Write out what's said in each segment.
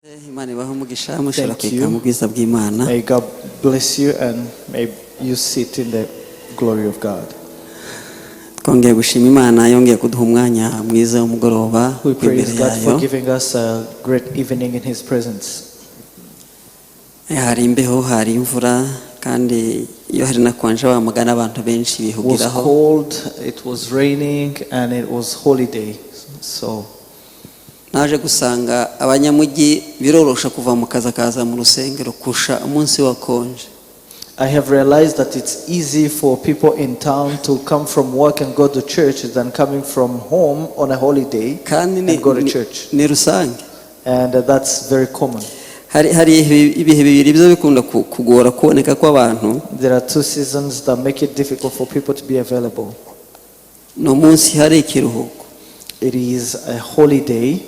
Thank you. May God bless you and may you sit in the glory of God. We praise God for giving us a great evening in His presence. It was cold, it was raining, and it was holiday. So naje gusanga abanyamujyi birorosha kuva mu kaza kaza mu rusengero kusha umunsi wakonje. I have realized that it's easy for people in town to come from work and go to church than coming from home on a holiday and go to church. Ni rusange. And that's very common. Hari ibihe bibiri byo bikunda kugora kuboneka kw'abantu. There are two seasons that make it difficult for people to be available. No munsi hari ikiruhuko. It is a holiday.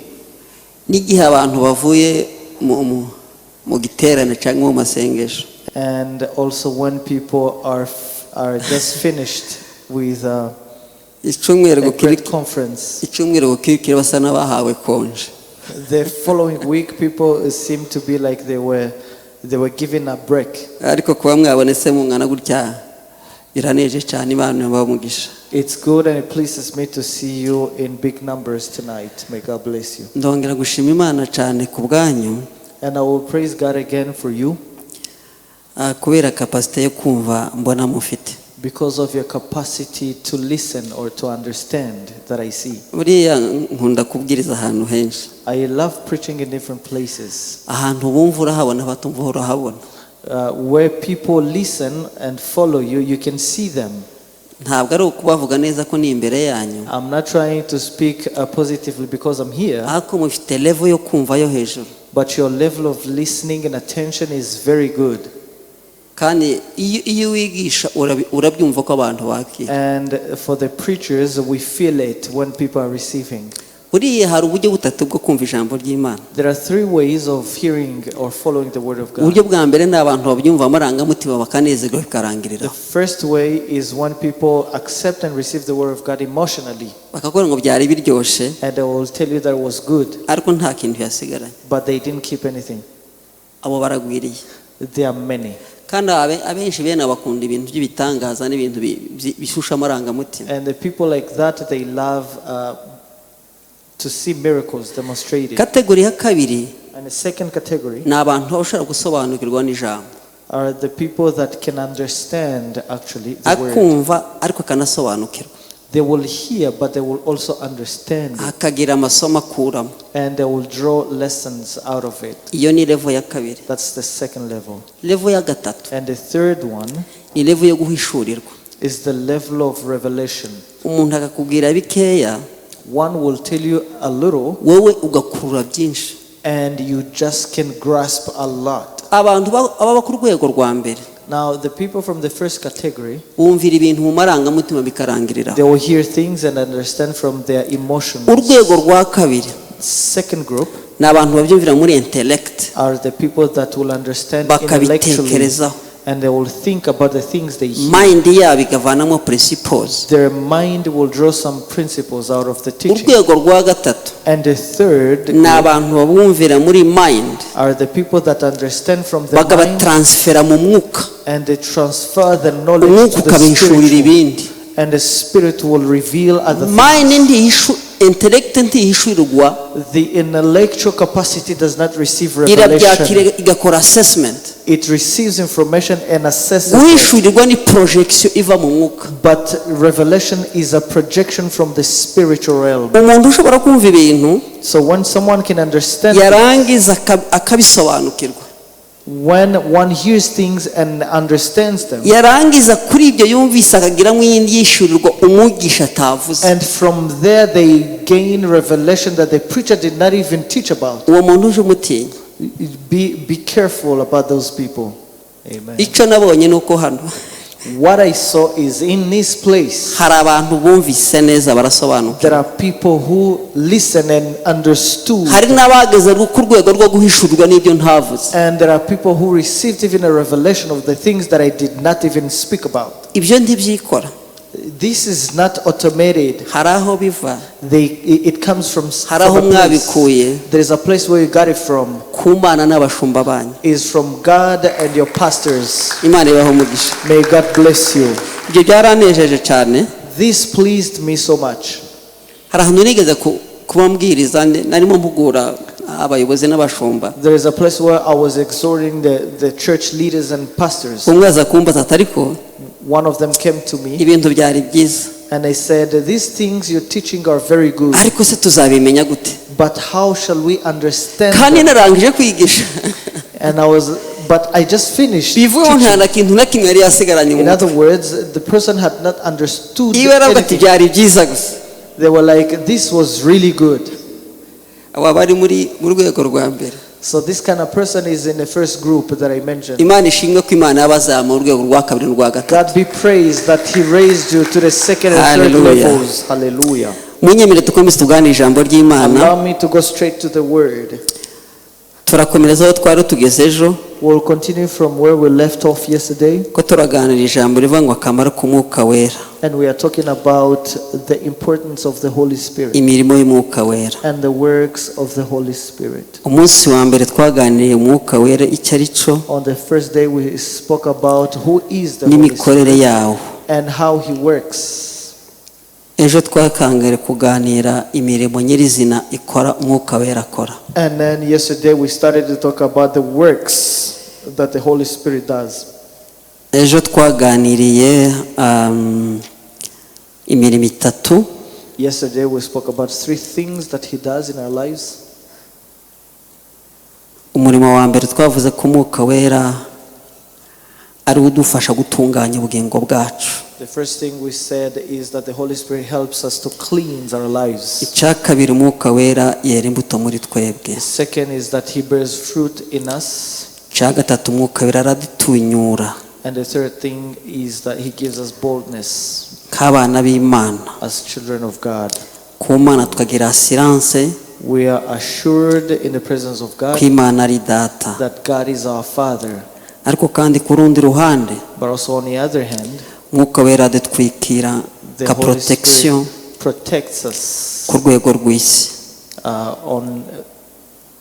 N'igihe abantu bavuye mu giterane cyangwa mu masengesho. And also when people are just finished with a great conference. The following week people seem to be like they were given a break. It's good and it pleases me to see you in big numbers tonight. May God bless you. And I will praise God again for you. Because of your capacity to listen or to understand that I see. I love preaching in different places. Where people listen and follow you, you can see them. I'm not trying to speak positively because I'm here. But your level of listening and attention is very good. And for the preachers, we feel it when people are receiving. There are three ways of hearing or following the word of God. The first way is when people accept and receive the word of God emotionally. And they will tell you that it was good. But they didn't keep anything. There are many. And the people like that, they love to see miracles demonstrated. And the second category are the people that can understand actually the word. They will hear, but they will also understand it. And they will draw lessons out of it. That's the second level. And the third one is the level of revelation. One will tell you a little, and you just can grasp a lot. Now, the people from the first category, they will hear things and understand from their emotions. Second group are the people that will understand intellectually, and they will think about the things they hear. Their mind will draw some principles out of the teaching. And the third group are the people that understand from the mind, and they transfer the knowledge to the spiritual, and the spirit will reveal other things. The intellectual capacity does not receive revelation. It receives information and assesses it. But revelation is a projection from the spiritual realm. So when someone can understand when one hears things and understands them, and from there they gain revelation that the preacher did not even teach about. Be careful about those people. Amen. What I saw is in this place, there are people who listen and understood. And there are people who received even a revelation of the things that I did not even speak about. This is not automated. haraho biva It comes from haraho a place. mwabikuye There is a place where you got it from. kumana n'abashumba banyu Is from God and your pastors. Imana ibaho umugisha May God bless you. ibyo byaranejeje cyane This pleased me so much. hari ahantu nigeze kubambwiriza narimo mpugura abayobozi n'abashumba There is a place where I was exhorting the church leaders and pastors. umwe aza kumbaza atariko One of them came to me ibintu byari byiza and I said, these things you're teaching are very good, ariko se tuzabimenya gute but how shall we understand kandi them? narangije kwigisha But I just finished bivuga nta teaching. na kintu na kimwe yari yasigaranye In other words, the person had not understood iwe aravuga ati anything. byari byiza gusa They were like, this was really good. aba bari mu rwego rwa mbere So this kind of person is in the first group that I mentioned. imana ishimwe ko imana yabazamuye urwego rwa kabiri n'urwa gatatu God be praised that he raised you to the second and third Hallelujah. levels. Hallelujah. munyemere dukomeze tuganire ijambo ry'imana Allow me to go straight to the word. turakomereza aho twari tugeze ejo We'll continue from where we left off yesterday. ko turaganira ijambo rivuga ngo akamaro k'umwuka wera And we are talking about the importance of the Holy Spirit imirimo y'umwuka wera and the works of the Holy Spirit. umunsi wa mbere twaganiriye umwuka wera icyo ari cyo On the first day we spoke about who is the Holy n'imikorere Spirit yawo and how he works. ejo twakangere kuganira imirimo nyirizina ikora umwuka wera akora And then yesterday we started to talk about the works that the Holy Spirit does. ejo twaganiriye imirimo itatu Yesterday we spoke about 3 things that he does in our lives. umurimo wa mbere twavuze ko umwuka wera ari udufasha gutunganya ubugingo bwacu The first thing we said is that the Holy Spirit helps us to cleanse our lives. icya kabiri umwuka wera yera imbuto muri twebwe The second is that he bears fruit in us. icya gatatu umwuka wera aradutunyura And the third thing is that he gives us boldness nk'abana b'imana as children of God. ku mana tukagira asiranse We are assured in the presence of God ko imana ari data that God is our Father. ariko kandi ku rundi ruhande But also on the other hand, umwuka wera adutwikira the ka Holy protection Spirit protects us ku rwego rw'isi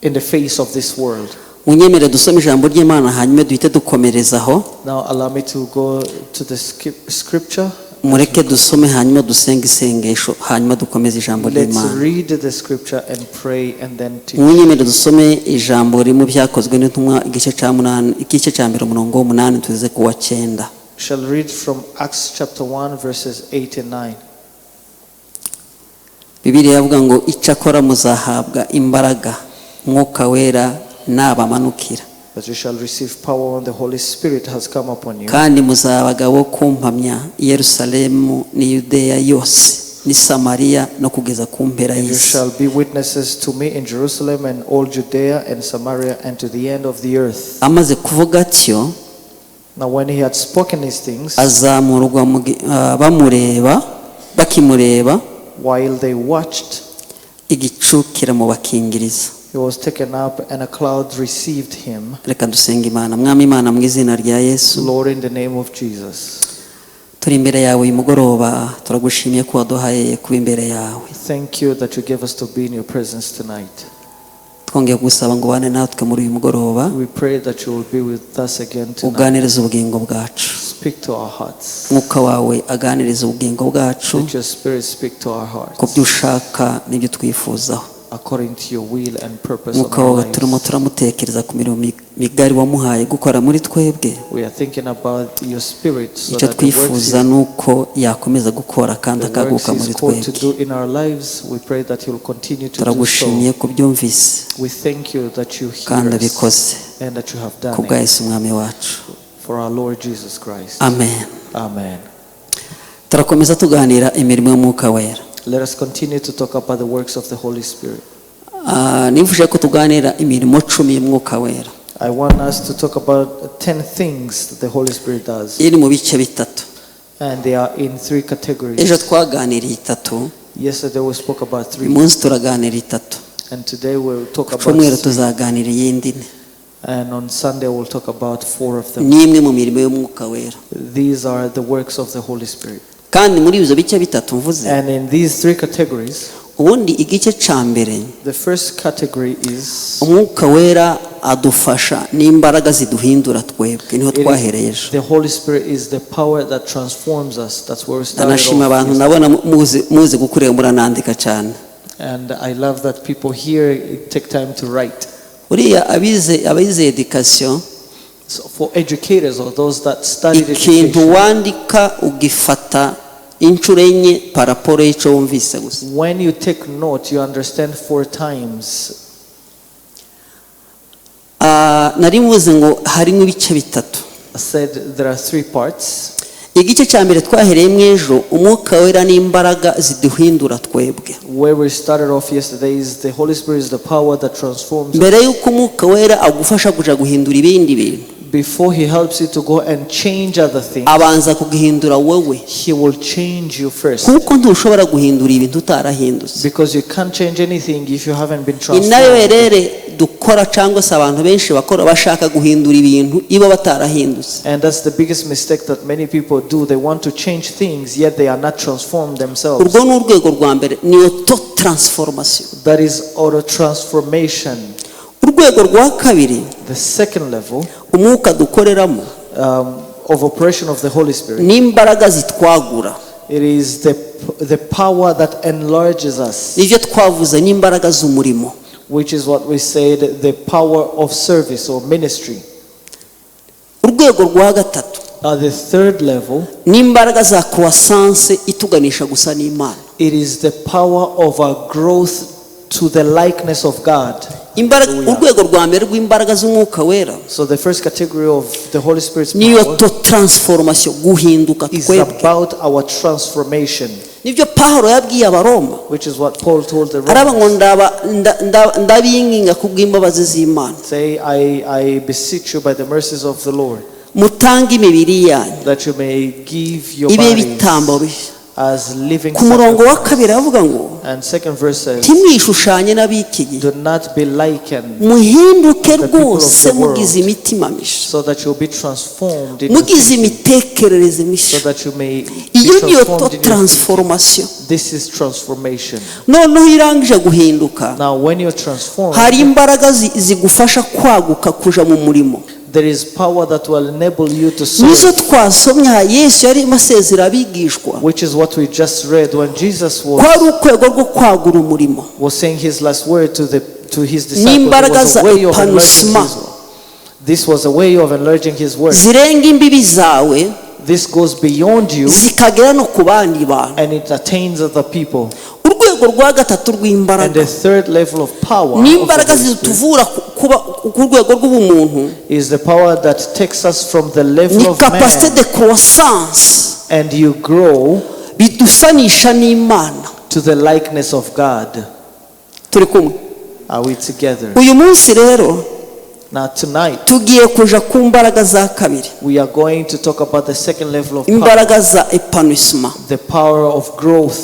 in the face of this world. munyemere dusome ijambo ry'imana hanyuma duhite dukomerezaho Now allow me to go to the scripture. mureke dusome hanyuma dusenge isengesho hanyuma dukomeze ijambo Let's ry'imana read the scripture and pray and then teach. munyemere dusome ijambo riri mu byakozwe n'intumwa igice cya mbere umurongo w'umunani tuze ku wa 9. Shall read from Acts chapter 1 verses 8 and 9. Bibiliya yavuga ngo icyakora muzahabwa imbaraga umwuka wera nabamanukira But you shall receive power when the Holy Spirit has come upon you. kandi muzaba abagabo kumpamya i Yerusalemu ni Yudeya yose ni Samariya no kugeza ku mpera And you y'isi shall be witnesses to me in Jerusalem and all Judea and Samaria and to the end of the earth. amaze kuvuga atyo Now when he had spoken these things, azamurwa bakimureba while they watched, igicu kiramubakingiriza he was taken up and a cloud received him. reka dusenga imana mwami imana mu izina rya Yesu Lord, in the name of Jesus, turi imbere yawe uyu mugoroba turagushimiye ko waduhaye kuba imbere yawe thank you that you gave us to be in your presence tonight. twongeye gusaba ngo ubane natwe muri uyu mugoroba We pray that you will be with us again tonight. uganiriza ubugingo bwacu Speak to our hearts. umwuka wawe aganiriza ubugingo bwacu Let your spirit speak to our ku hearts byo ushaka n'ibyo twifuzaho according to your will and purpose of umwuka our wawe turimo lives. turamutekereza ku mirimo migari wamuhaye gukora muri twebwe We are thinking about your spirit so icyo that the works twifuza ni uko yakomeza gukora kandi akaguka muri he's called to twebwe do in our lives. We pray that he will continue to do so. turagushimiye ku byumvise We thank you that you hear kandi us abikoze and that you have ku done bwa it Yesu umwami wacu for our Lord Jesus Christ. amen Amen. turakomeza tuganira imirimo y'umwuka wera Let us continue to talk about the works of the Holy Spirit. nifuje ko tuganira imirimo 10 y'umwuka wera I want us to talk about 10 things that the Holy Spirit does. iri mu bice bitatu And they are in 3 ejo categories. twaganiriye itatu Yesterday we spoke about 3. uyu munsi turaganira itatu And today we'll talk ku about cyumweru 3. tuzaganira iyindi ine And on Sunday we'll talk about 4 of them. ni imwe mu mirimo y'umwuka wera These are the works of the Holy Spirit. kandi muri izo bice bitatu mvuze And in these three categories, ubundi igice ca mbere the first category is umwuka wera adufasha n'imbaraga ziduhindura twebwe niho twahereje. the Holy Spirit is the power that transforms us. That's where we started Anashima abantu nabona muzi gukurira muranandika cyane. And I love that people here take time to write. Uriya abize education, So for educators or those that studied ikintu education, wandika ugifata inshuro enye paraporo y'icyo wumvise gusa. when you take note, you understand 4 times. Nari muze ngo harimo ibice bitatu. I said there are 3 parts. Igice cya mbere twahereyemo ejo umwuka wera n'imbaraga ziduhindura twebwe. Where we started off yesterday is the Holy Spirit is the power that transforms. Mbere y'uko umwuka wera agufasha kuja guhindura ibindi bintu, Before he helps you to go and change other things, abanza kugihindura wowe, he will change you first. kuko ntushobora guhindura ibintu utarahindutse. Because you can't change anything if you haven't been Inayo transformed. rere dukora cyangwa se abantu benshi bakora bashaka guhindura ibintu ibo batarahindutse. And that's the biggest mistake that many people do. They want to change things, yet they are not transformed themselves. Urwo ni urwego rwa mbere, ni auto transformation. That is auto transformation. Urwego rwa kabiri, The second level umwuka dukoreramo of operation of the Holy Spirit, n'imbaraga zitwagura. it is the power that enlarges us, Nivyo twavuze n'imbaraga z'umurimo. which is what we said, the power of service or ministry. Urwego rwa gatatu, The third level, n'imbaraga za croissance ituganisha gusa n'Imana. it is the power of our growth to the likeness of God. Urwego rwa mbere rw'imbaraga z'umwuka wera So the first category of the Holy Spirit's niyo power to transformation, guhinduka is twebwe. about our transformation, Nivyo Pawulo yabwiye Abaroma, which is what Paul told the araba ngo Romans. ndabinginga kubw'imbabazi z'Imana, Say, I beseech you by the mercies of the Lord, mutange imibiri yanyu that you may give your ibe bodies bitambo bishya. as living Ku murongo wa sacrifice. kabiri avuga ngo And second verse says, ntimwishushanye n'ab'iki gihe, do not be likened, muhinduke the people of rwose the world, mugize imitima mishya, so that you'll be transformed in mugize your thinking, imitekerereze so mishya. that you may be Iyo niyo to transformed in your thinking. transformation. This is transformation. Noneho irangije guhinduka, Now when you're transformed, hari imbaraga zigufasha kwaguka kuja mu murimo. there is power that will enable you to Nizo serve, twasomye aha Yesu yari amasezera abigishwa, which is what we just read when Jesus kwari ukwego rwo kwagura umurimo was saying his last word to his disciples. n'imbaraga It was za a way of enlarging epanusima his word. This was a way of enlarging his word. zirenga imbibi zawe, This goes beyond you zikagera no ku bandi bantu. and it attains other people. Urwego rwa gatatu And rw'imbaraga the third level of power of the n'imbaraga Holy Spirit zituvura kuba ku rwego rw'ubumuntu, is the power that takes us from the ni level of capacité man de croissance, and you grow bidusanisha n'Imana. to the likeness of God. Turi kumwe? Are we together? Uyu munsi rero Now tonight tugiye kuja ku mbaraga za kabiri, we are going to talk about the second level of power, imbaraga za epanouissement. the power of growth.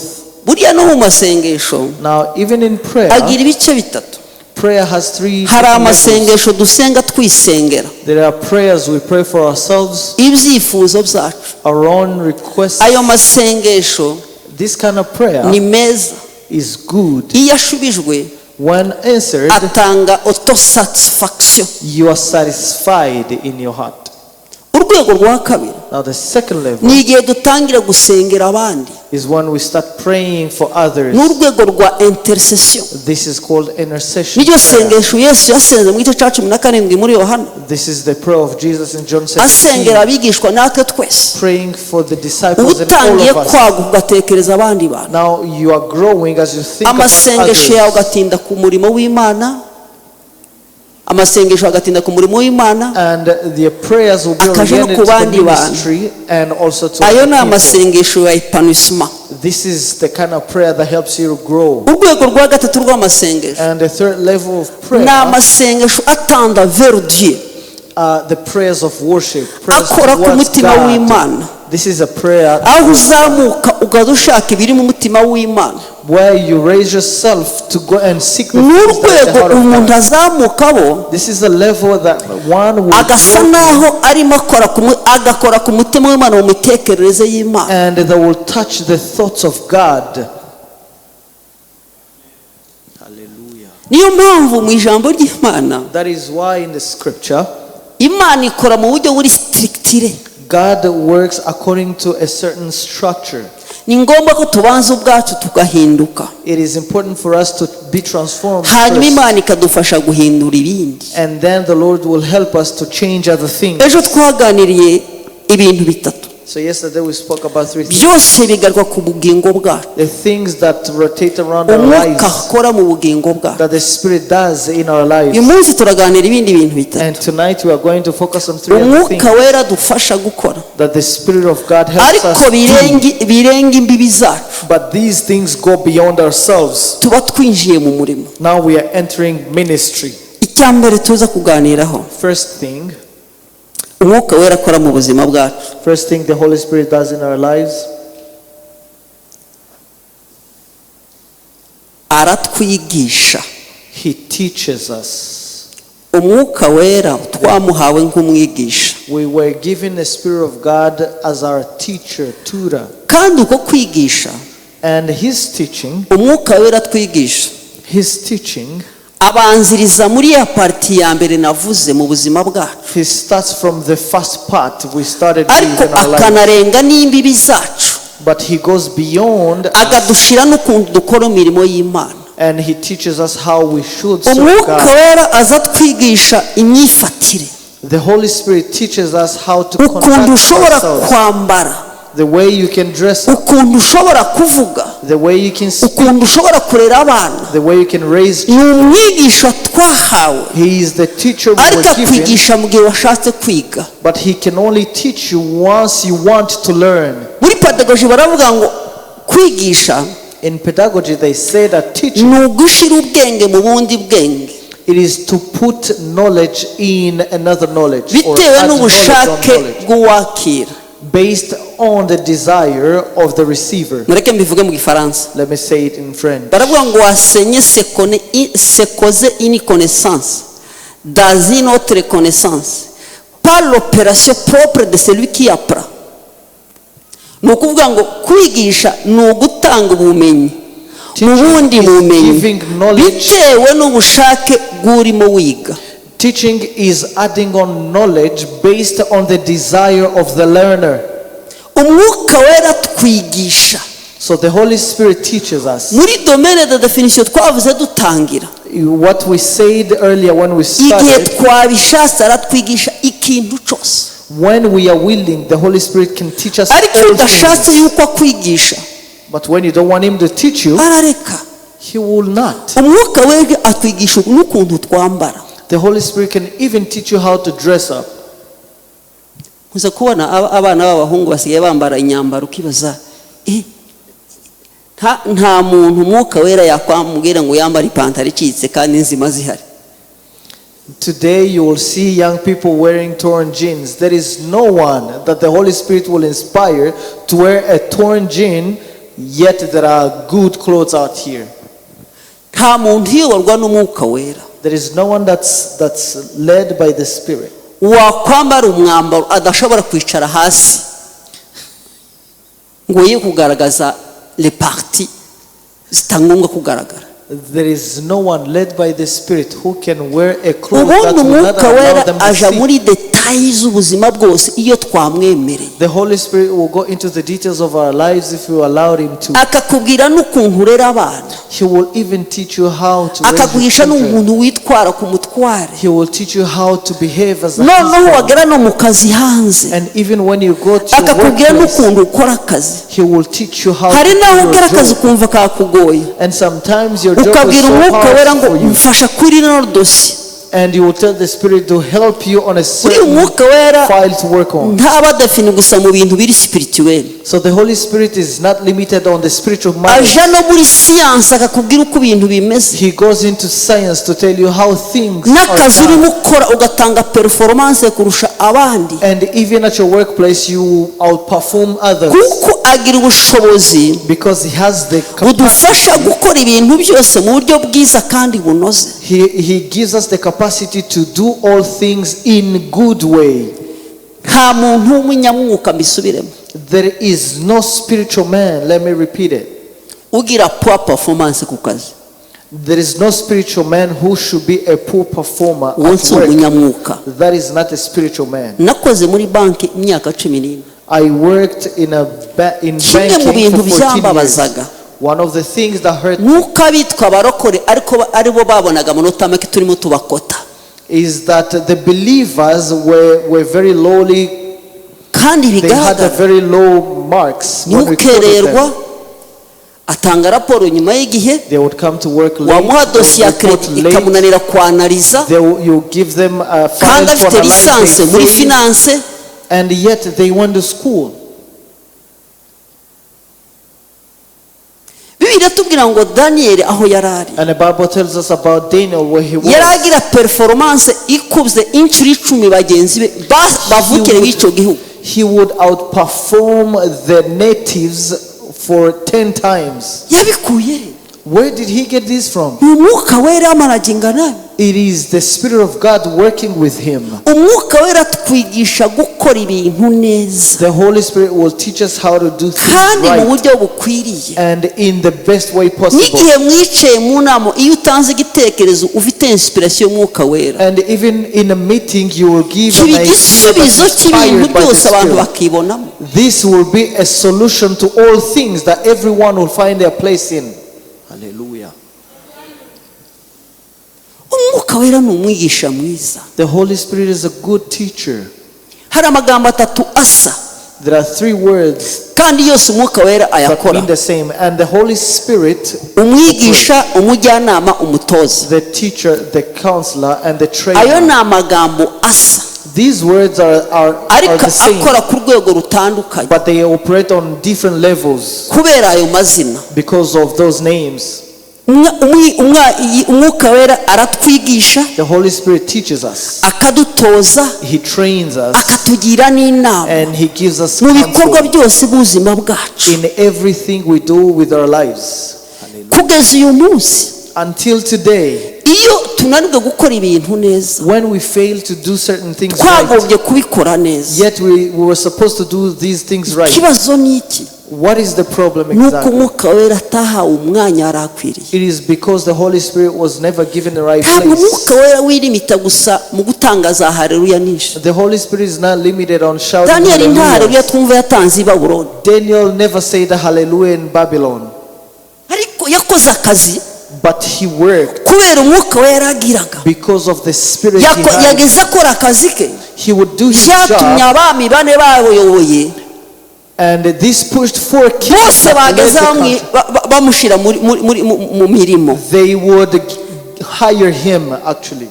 Buriya no mu masengesho Now even in prayer, agira ibice bitatu. prayer has 3 Hari different levels. amasengesho dusenga twisengera There are prayers we pray for ourselves, ibyifuzo byacu. our own requests. Ayo masengesho This kind of prayer ni meza, is good. iyo ashubijwe When answered, atanga autosatisfaction. you are satisfied in your heart. Urwego rwa kabiri Now the second level ni igihe dutangira gusengera abandi, is when we start praying for others. n'urwego rwa intercession. This is called intercession Niryo prayer. sengesho Yesu yasenze mu gice cya 17 muri Yohana, This is the prayer of Jesus in John asengera 17, abigishwa natwe twese. praying for the disciples and all Utangiye of us. kwaguka ugatekereza abandi bantu, Now you are growing as you think about amasengesho yawe others. agatinda ku murimo w'Imana, amasengesho agatinda ku murimo w'Imana, And the prayers will be akaja no oriented ku to the bandi bantu. ministry and also to Ayo other ni people. amasengesho ya epanouissement. This is the kind of prayer that helps you to grow. Urwego rwa gatatu rw'amasengesho And the third level of prayer ni amasengesho atanda vers Dieu, are the prayers of worship, prayers akora ku towards mutima God, w'Imana, This is a prayer aho uzamuka ugadushaka ibiri mu mutima w'Imana, where you raise yourself to go and seek the things that the heart of umuntu God. azamukabo. This is a level that one will agasa naho arimo agakora ku mutima w'Imana mu mitekerereze y'Imana, and they will touch the thoughts of God. Hallelujah. niyo mpamvu mu ijambo ry'Imana That is why in the scripture Imana ikora mu buryo buri strictire. God works according to a certain structure. Ni ngombwa ko tubanza ubwacu tugahinduka, It is important for us to be transformed hanyuma first, Imana ikadufasha guhindura ibindi. and then the Lord will help us to change other things. Ejo twaganiriye ibintu bitatu, So yesterday we spoke about three things. byose bigaruka ku bugingo bwacu, The things that rotate around our umwuka lives, akora mu bugingo bwacu. that the Spirit does in our Uyu lives. munsi turaganira ibindi bintu bitatu. And tonight we are going to focus on three other things Umwuka wera dufasha gukora, that the Spirit of God helps us ariko do. birenga imbibi zacu. But these things go beyond ourselves. Tuba twinjiye mu murimo. Now we are entering ministry. Icya mbere tuza kuganiraho, First thing umwuka wera akora mu buzima bwacu. the Holy Spirit does in our lives, aratwigisha. He teaches us. Umwuka wera twamuhawe nk'umwigisha, We were given the Spirit of God as our teacher, tutor. kandi uko kwigisha, And His teaching, umwuka wera twigisha His teaching, abanziriza muri ya parti ya mbere navuze mu buzima bwacu, He starts from the first part we started with ariko in our life. akanarenga n'imbibi zacu, But He goes beyond agadushira n'ukuntu dukora imirimo y'Imana. and He teaches us how we should serve Umwuka God. wera aza twigisha imyifatire, The Holy Spirit teaches us how to ukuntu conduct ushobora ourselves, kwambara, the way you can dress up, ukuntu ushobora kuvuga, the way you can speak, ukuntu ushobora kurera abana. the way you can raise. Ni umwigisha twahawe, He is the teacher we ariko were given, akwigisha mu gihe washatse kwiga. but He can only teach you once you want to learn. Muri pedagogy baravuga ngo kwigisha In pedagogy, they say that teaching, ni ugushira ubwenge mu bundi bwenge, it is to put knowledge in another knowledge, or bitewe add knowledge on n'ubushake knowledge, bw'uwakira. based on the desire of the receiver. Mureke mbivuge mu gifaransa. Let me say it in French. Baravuga ngo wasenye se causer une connaissance dans une autre connaissance par l'opération propre de celui qui apprend. Ni ukuvuga ngo kwigisha ni ugutanga ubumenyi mu bundi bumenyi bitewe n'ubushake bw'urimo wiga. Teaching is adding on knowledge based on the desire of the learner. Umwuka wera twigisha. So the Holy Spirit teaches us. Muri domaine de définition twavuze dutangira, What we said earlier when we igihe started, twabishatse aratwigisha ikintu cyose, when we are willing, the Holy Spirit can teach us ariko all udashatse things. yuko akwigisha But when you don't want Him to teach you, arareka. He will not. Umwuka wera atwigisha n'ukuntu twambara. The Holy Spirit can even teach you how to dress up. Muze kubona abana b'abahungu basigaye bambara inyambaro ukibaza, nta muntu umwuka wera yakwamubwira ngo yambare ipantaro icitse kandi nzima zihari. Today you will see young people wearing torn jeans. There is no one that the Holy Spirit will inspire to wear a torn jean, yet there are good clothes out here. Nta muntu uyoborwa n'umwuka wera There is no one that's led by the Spirit wakwambara umwambaro adashobora kwicara hasi ngo ye kugaragaza les parties zitangombwa kugaragara. There is no one led by the Spirit who can wear a cloth that ubundi will not umwuka allow wera them to aja see. muri details z'ubuzima bwose iyo twamwemereye, The Holy Spirit will go into the details of our lives if you allow Him to. akakubwira n'ukuntu urera abana, He will even teach you how to raise your akaguhisha children. n'umuntu witwara ku mutware, He will teach you how to behave as a noneho husband. wagera no mu kazi hanze And even when you go to akakubwira workplace, n'ukuntu ukora akazi. He will teach you how Hari to naho do ugera your akazi job. ukumva kakugoye, And sometimes your job is ukabwira so umwuka wera hard ngo for you. mfasha kuri ino dosiye, And you will tell the Spirit to help you on a certain file to work on. So the Holy Spirit is not limited on the spiritual matter. He goes into science to tell you how things are done. And even at your workplace, you outperform others. Because he has the capacity. He gives us the capacity to do all things in good way. There is no spiritual man, let me repeat it. There is no spiritual man who should be a poor performer at work. That is not a spiritual man. I worked in banking for 14 years. One of the things that hurt me is that the believers were very lowly. They had a very low marks when we quoted them. They would come to work late. You give them a finance to analyze, and yet they went to school. And the Bible tells us about Daniel where he was. He would outperform the natives for 10 times. Where did he get this from? It is the Spirit of God working with him. The Holy Spirit will teach us how to do things right and in the best way possible. And even in a meeting you will give an idea that's inspired by the Spirit. This will be a solution to all things that everyone will find their place in. Hallelujah. The Holy Spirit is a good teacher. There are 3 words that mean the same, and the Holy Spirit, the teacher, the counselor, and the trainer. These words are the same, but they operate on different levels because of those names. The Holy Spirit teaches us. He trains us. And he gives us counsel in everything we do with our lives. Until today, when we fail to do certain things right, yet we were supposed to do these things right. What is the problem exactly? It is because the Holy Spirit was never given the right place. The Holy Spirit is not limited on shouting hallelujah. Daniel never said hallelujah in Babylon. But he worked because of the Spirit he would do his job. And this pushed 4 kings. They would hire him actually.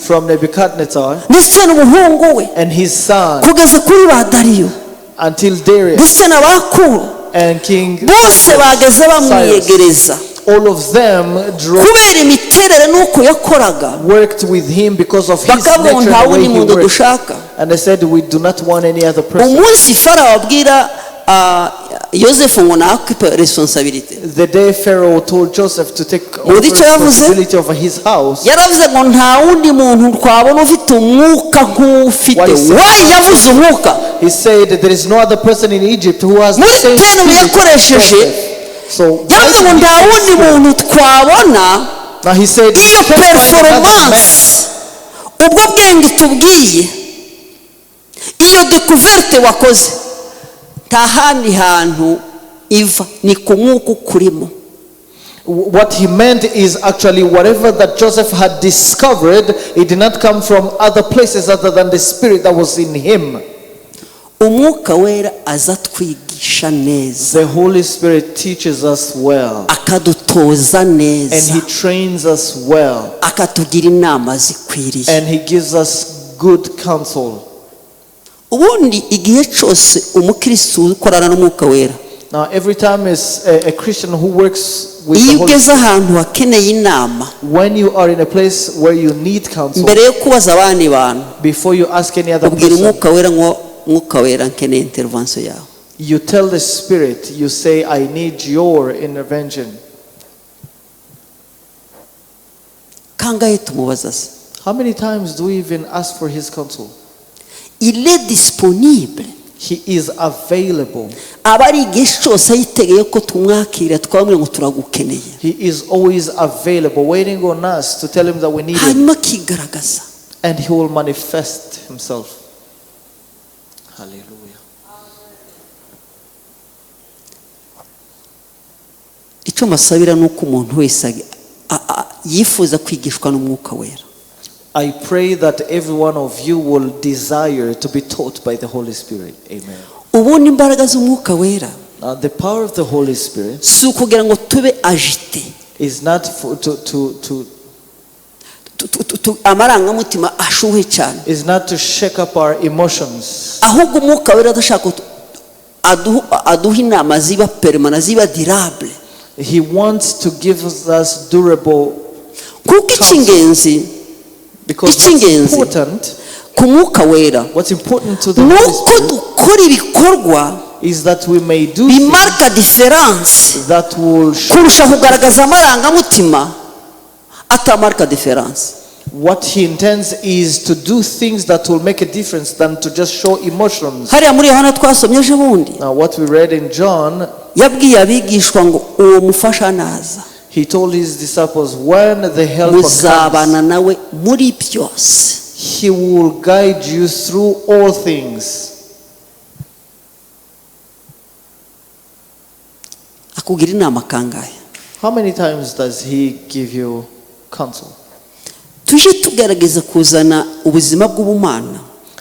From Nebuchadnezzar and his son until Darius and King Cyrus. All of them worked with him because of his nature and the way he worked. And they said, we do not want any other person. The day Pharaoh told Joseph to take responsibility over his house, he said there is no other person in Egypt who has the same spirit. So now he said, what he meant is actually whatever that Joseph had discovered, it did not come from other places other than the Spirit that was in him. umwuka wera azatwigisha neza. The Holy Spirit teaches us well. Akadutoza neza. And he trains us well. Akatugira inama zikwiriye. And he gives us good counsel. Ubundi igihe cyose umukristo ukorana n'umwuka wera. Now every time is a Christian who works with the Holy Spirit, ahantu hakeneye inama, when you are in a place where you need counsel, mbere yo kubaza abandi bantu, before you ask any other ubwira person, umwuka wera ngo umwuka wera nkeneye intervention yawe. You tell the Spirit, you say, I need your intervention. Kangahe tumubaza se? How many times do we even ask for his counsel? Il est disponible. He is available. Abari igihe cyose yitegeye ko tumwakira twamwe ngo turagukeneye. He is always available, waiting on us to tell him that we need him. Hanyuma kigaragaza. And he will manifest himself. Hallelujah. Icyo masabira nuko umuntu wese yifuza kwigishwa n'umwuka wera. I pray that every one of you will desire to be taught by the Holy Spirit. Amen. Ubundi imbaraga z'umwuka wera, the power of the Holy Spirit si ukugira ngo tube agite, is not for, amarangamutima ashuhe cyane, is not to shake up our emotions. Ahubwo umwuka wera adashaka aduha inama ziba permanent, ziba durable. He wants to give us durable. Kuko icy'ingenzi, because what's important, what's important to the Holy Spirit is that we may do bimarka difference that will kurusha kugaragaza amarangamutima atamarka difference. What he intends is to do things that will make a difference than to just show emotions. Hariya muri Yohana twasomye ejo bundi. Now what we read in John, yabwiye abigishwa ngo uwo mufasha naza, he told his disciples, when the helper muzabana nawe muri byose, he will guide you through all things. Akugira inama kangahe? How many times does he give you counsel? Tuje tugerageza kuzana ubuzima bw'ubumana.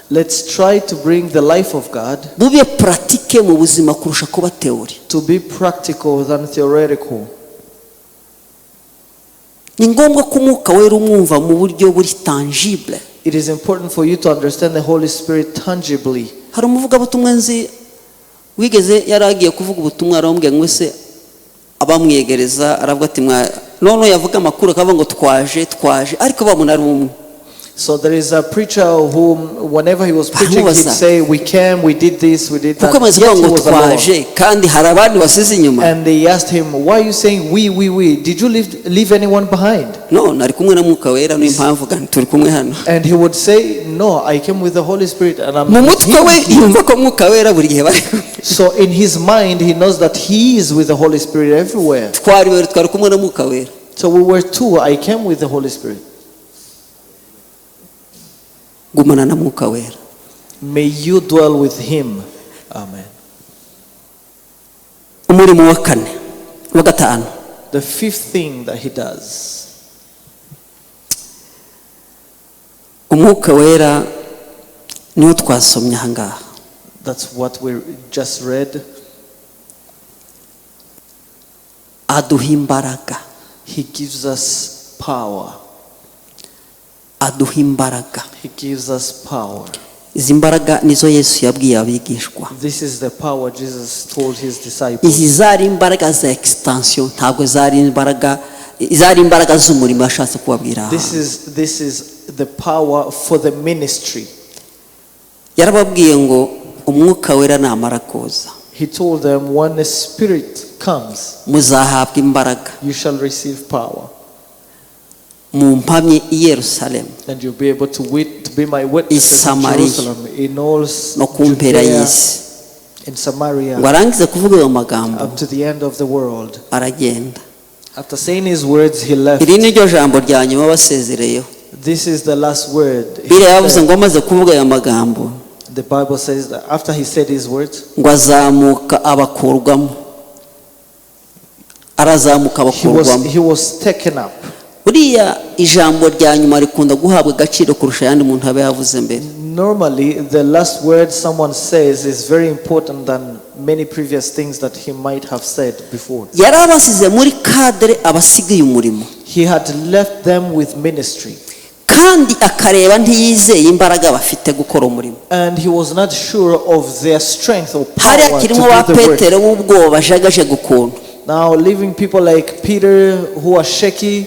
Let's try to bring the life of God bube pratique mu buzima kurusha kuba theory. To be practical than theoretical. Ni ngombwa ko umwuka wera umwumva mu buryo buri tangible. It is important for you to understand the Holy Spirit tangibly. Hari umuvugabutumwa nzi wigeze yaragiye kuvuga ubutumwa arambwiye ngo se abamwegereza aravuga ati none yavuga amakuru akavuga ngo twaje ariko bamuna ari umwe. So there is a preacher who, whenever he was preaching, he'd say, we came, we did this, we did that. Yet he was alone. And they asked him, why are you saying we? Did you leave anyone behind? No, and he would say, no, I came with the Holy Spirit and I'm So in his mind, he knows that he is with the Holy Spirit everywhere. So we were two. I came with the Holy Spirit. May you dwell with him. Amen. The fifth thing that he does. That's what we just read. ADUHA. He gives us power. ADUHA. He gives us power. This is the power Jesus told his disciples. This is the power for the ministry. He told them, when the Spirit comes, you shall receive power. And you'll be able to be my witnesses in Jerusalem, in all Judea, in Samaria, up to the end of the world. After saying his words, he left. This is the last word. The Bible says that after he said his words, he was taken up. Normally, the last word someone says is very important than many previous things that he might have said before. He had left them with ministry. And he was not sure of their strength or power to do the work. Now, leaving people like Peter who are shaky,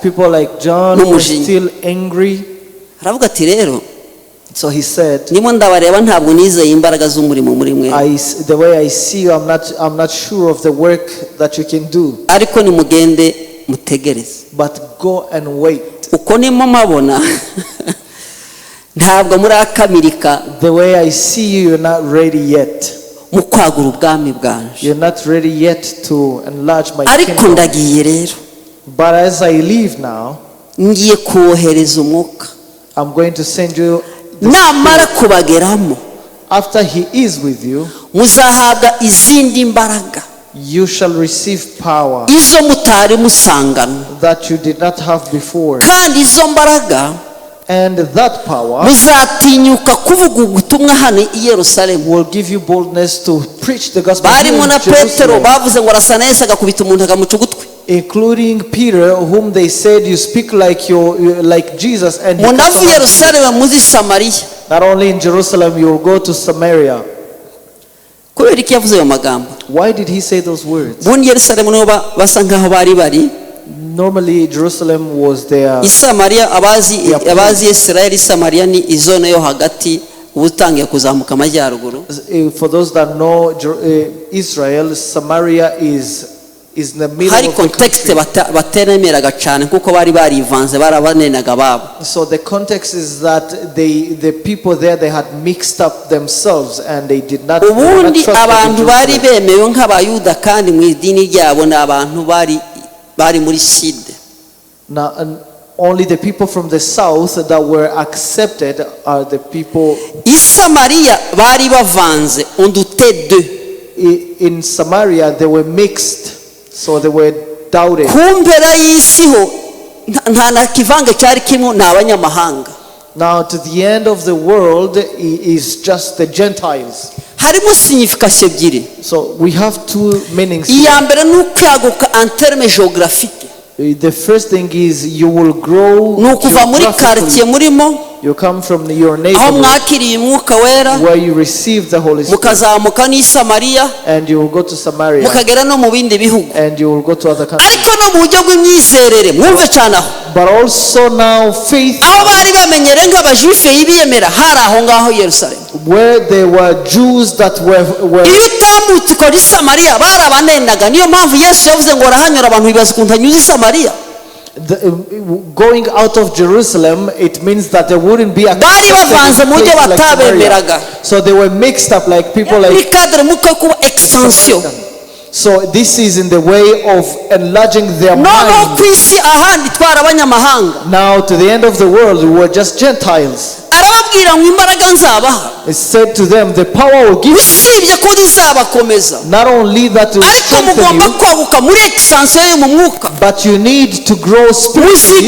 people like John who are still angry. So he said, the way I see you, I'm not sure of the work that you can do. But go and wait. The way I see you, you're not ready yet. You're not ready yet to enlarge my kingdom. But as I leave now, I'm going to send you the Spirit. After he is with you, you shall receive power that you did not have before. And that power will give you boldness to preach the gospel in Jerusalem. Including Peter, whom they said you speak like Jesus, and he not only in Jerusalem, you will go to Samaria. Why did he say those words? Normally Jerusalem was there. For those that know Israel, Samaria is in the middle of the country. So the context is that the people there, they had mixed up themselves and they did not trust Now, and only the people from the south that were accepted are the people. In Samaria, they were mixed. So they were doubted. Now to the end of the world is just the Gentiles. So we have two meanings here. The first thing is you will grow geographically. You come from your neighborhood where you receive the Holy Spirit, and you will go to Samaria, and you will go to other countries. But also now faith, where there were Jews that were going out of Jerusalem, it means that there wouldn't be a like so they were mixed up like people like. So this is in the way of enlarging their mind. Now to the end of the world, we were just Gentiles. It said to them, the power will give you. Not only that it will strengthen you, but you need to grow spiritually.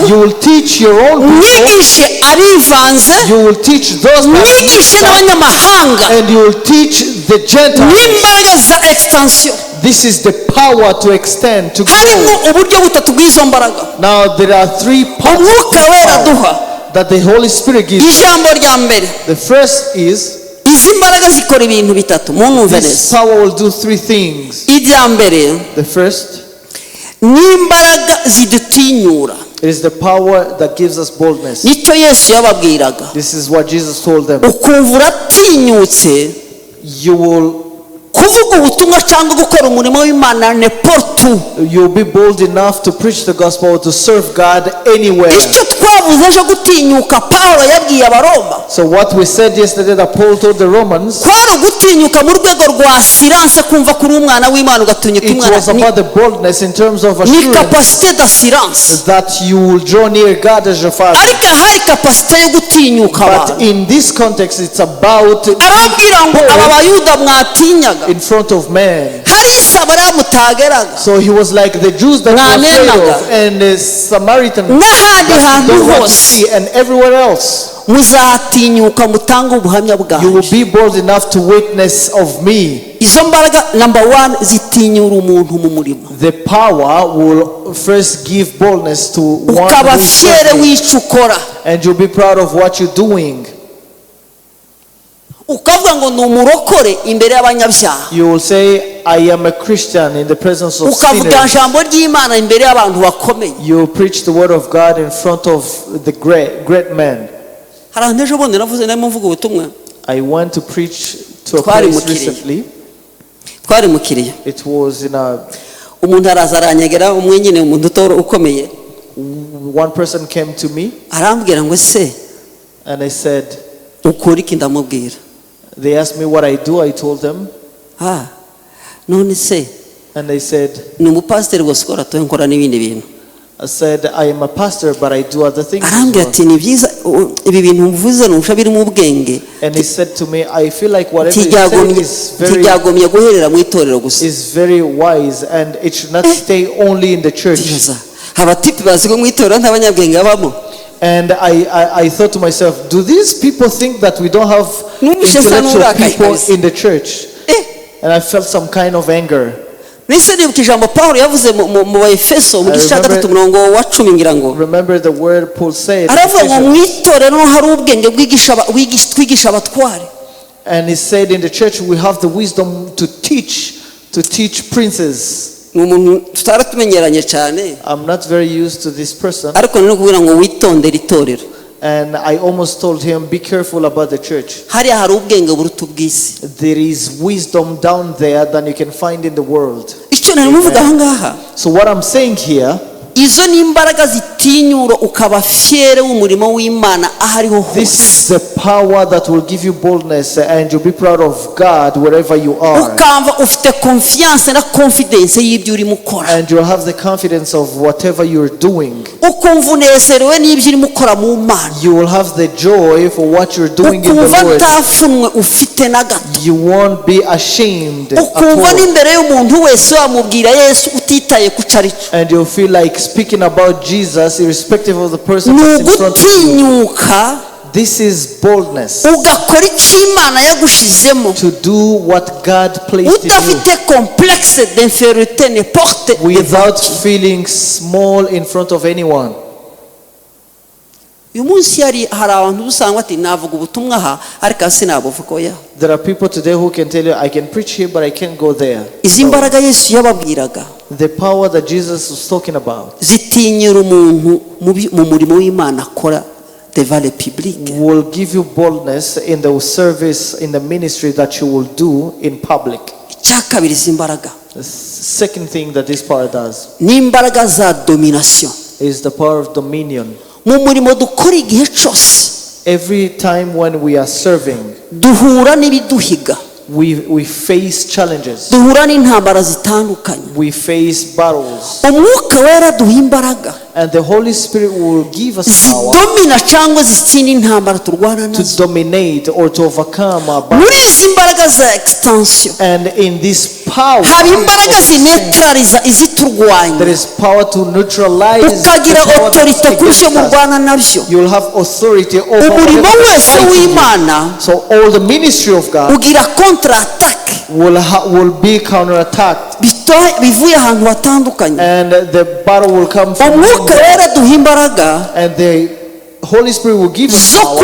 You will teach your own people. You will teach those and you will teach the Gentiles. This is the power to extend, to grow. Now there are three parts that the Holy Spirit gives. The first is this power will do three things. The first is the power that gives us boldness. This is what Jesus told them. You will you'll be bold enough to preach the gospel, to serve God anywhere. So what we said yesterday that Paul told the Romans, it was about the boldness in terms of assurance that you will draw near God as your Father. But in this context, it's about in front of men. So he was like the Jews that were afraid of, and the Samaritan that don't want to see, and everywhere else. You will be bold enough to witness of me. Number one, the power will first give boldness to one who is working, and you'll be proud of what you're doing. You will say, I am a Christian in the presence of sinners. You will preach the word of God in front of the great men. I went to preach to a place recently. It was in a... One person came to me and I said, they asked me what I do. I told them. And they said, I said, I am a pastor, but I do other things as well. And he said to me, I feel like whatever you say is very wise, and it should not stay only in the church. And I thought to myself, do these people think that we don't have intellectual people in the church? And I felt some kind of anger. Remember the word Paul said, and he said in the church we have the wisdom to teach princes. I'm not very used to this person, and I almost told him, be careful about the church. There is wisdom down there than you can find in the world. So what I'm saying here, this is the power that will give you boldness, and you'll be proud of God wherever you are. And you'll have the confidence of whatever you're doing. You will have the joy for what you're doing in the Lord. You won't be ashamed at all. And you'll feel like speaking about Jesus irrespective of the person that's in front of you. This is boldness, to do what God placed in you without feeling small in front of anyone. There are people today who can tell you, I can preach here but I can't go there. The power that Jesus was talking about will give you boldness in the service, in the ministry that you will do in public. The second thing that this power does is the power of dominion. Every time when we are serving, we face challenges. We face battles. And the Holy Spirit will give us power to dominate or to overcome our battles. And in this power, there is power to neutralize the power that's against us. You will have authority over whatever. So all the ministry of God will be counterattacked, and the battle will come from and the Holy Spirit will give us power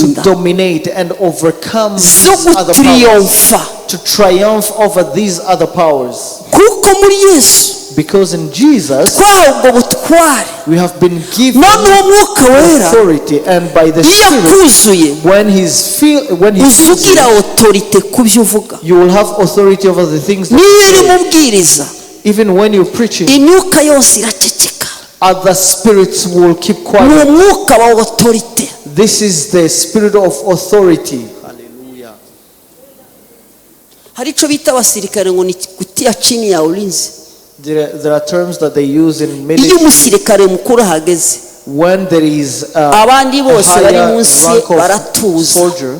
to dominate and overcome these other powers, to triumph over these other powers. Because in Jesus we have been given authority, and by the Spirit, when He's filled, you will have authority over the things that you say. Even when you're preaching, other spirits will keep quiet. This is the spirit of authority. Hallelujah. There are terms that they use in military. When there is a higher rank of soldier,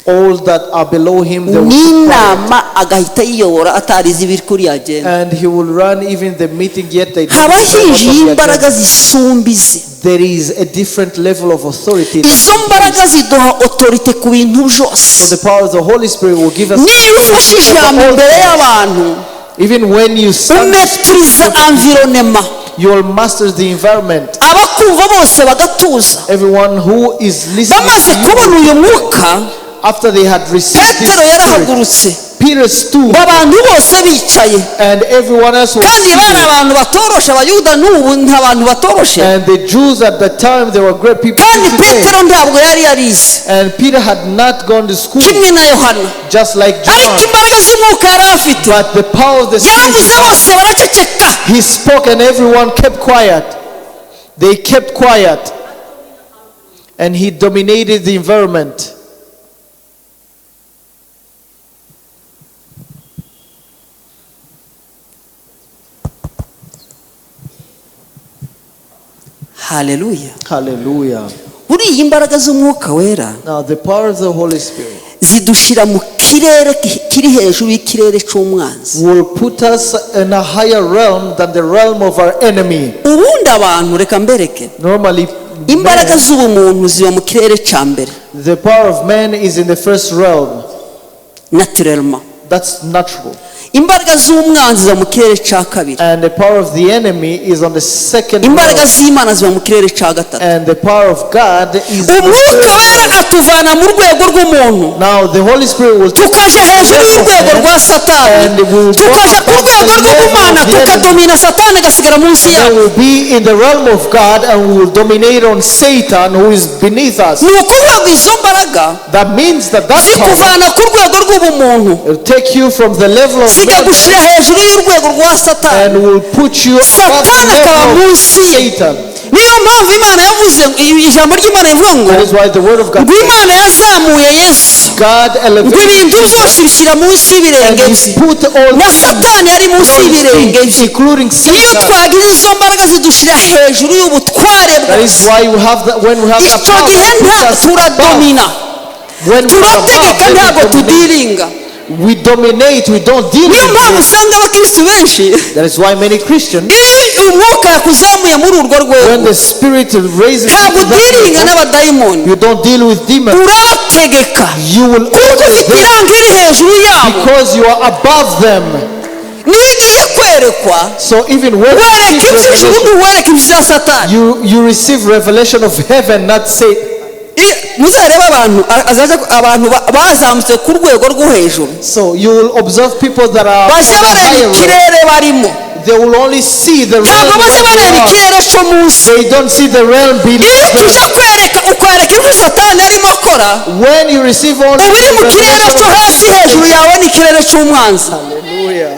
all that are below him, they will n'inama agahita yiyobora atarizi ibiri kuri agenda. and he will run even the meeting, yet they don't haba know what hinjiye the imbaraga agenda. zisumbize. There is a different level of authority. izo mbaraga ziduha autorite ku bintu byose. So the power of the Holy Spirit will give us niba ufashe ijambo imbere y'abantu, even when you stand, umetriza environnement, you will master the environment. abakumva bose bagatuza. Everyone who is listening bamaze to kubona you, uyu mwuka, after they had received this petero spirit, yarahagurutse, Peter stood abantu bose bicaye, and everyone else was kandi bari seated. abantu batoroshe. abayuda n'ubu nta bantu batoroshe, And the Jews at the time, they were great people kandi today. petero ntabwo yari yarize And Peter had not gone to school, kimwe na yohana, just like ariko John. imbaraga z'umwuka yari afite. But the power of the yaravuze Spirit, bose baraceceka. he spoke and everyone kept quiet. They kept quiet. And he dominated the environment. Hallelujah. Hallelujah. buriya imbaraga z'umwuka wera Now the power of the Holy Spirit zidushira mu kirere kiri hejuru y'ikirere cy'umwanzi. will put us in a higher realm than the realm of our enemy. ubundi abantu, reka mbereke, Normally, imbaraga man, z'ubumuntu ziba mu kirere cya mbere, the power of man is in the first realm. naturellement. That's natural. imbaraga z'umwanzi ziba mu kirere cya kabiri, And the power of the enemy is on the second imbaraga realm. z'imana ziba mu kirere cya gatatu. And the power of God is in the umwuka third wera realm. atuvana mu rwego rw'umuntu Now the Holy Spirit will take tukaja hejuru y'urwego rwa satani, and will go tukaja ku above rwego the rw'ubumana, level of the enemy. tukadomina satani agasigara munsi And yacu. will be in the realm of God and will dominate on Satan who is beneath us. ni ukuvuga ngo izo mbaraga That means that power zikuvana ku rwego rw'ubumuntu will take you from the level of man zikagushyira hejuru y'urwego rwa satani, and will put you above the satani akaba level of munsi ye. Satan. niyo mpamvu imana yavuze, ijambo ry'imana rivuga ngo That is why the word of God ngo says, imana yazamuye yesu, God ngo elevated ibintu byose Jesus bishyira munsi y'ibirenge and bye, he put all na satani yari munsi y'ibirenge bye. including iyo Satan. twagize izo mbaraga zidushyira hejuru y'ubutware That is bwose, why you have that when we have the icyo power gihe it puts us turadomina, above. When we are turategeka above, ntabwo then tudiringa. we dominate, we don't deal niyo mpamvu with it. usanga abakirisitu benshi, That is why many Christians, iyo umwuka yakuzamuye muri urwo when rwego, the Spirit raises you ntabwo to that udiringa level, n'abadayimoni, you don't deal with demons. urabategeka You will kuko order ufite them iranga iri hejuru yabo. because you are above them. niyo ugiye kwerekwa, So even when you wereka receive iby'ijuru revelation, ntiwereke ibya satani. you receive revelation of heaven, not Satan. muzarebe abantu abantu bazamutse ku rwego rwo hejuru, So you will observe people that are on bajya a bareba higher realm. ikirere barimo, They will only see the realm ntabwo bajya where bareba they are. ikirere cyo munsi. They don't see the realm iyo beneath tuje them. ukwereka ibyo satani arimo akora, When you receive all uba uri mu kirere revelation cyo of hasi, hejuru yawe ni ikirere cy'umwanzi. Hallelujah.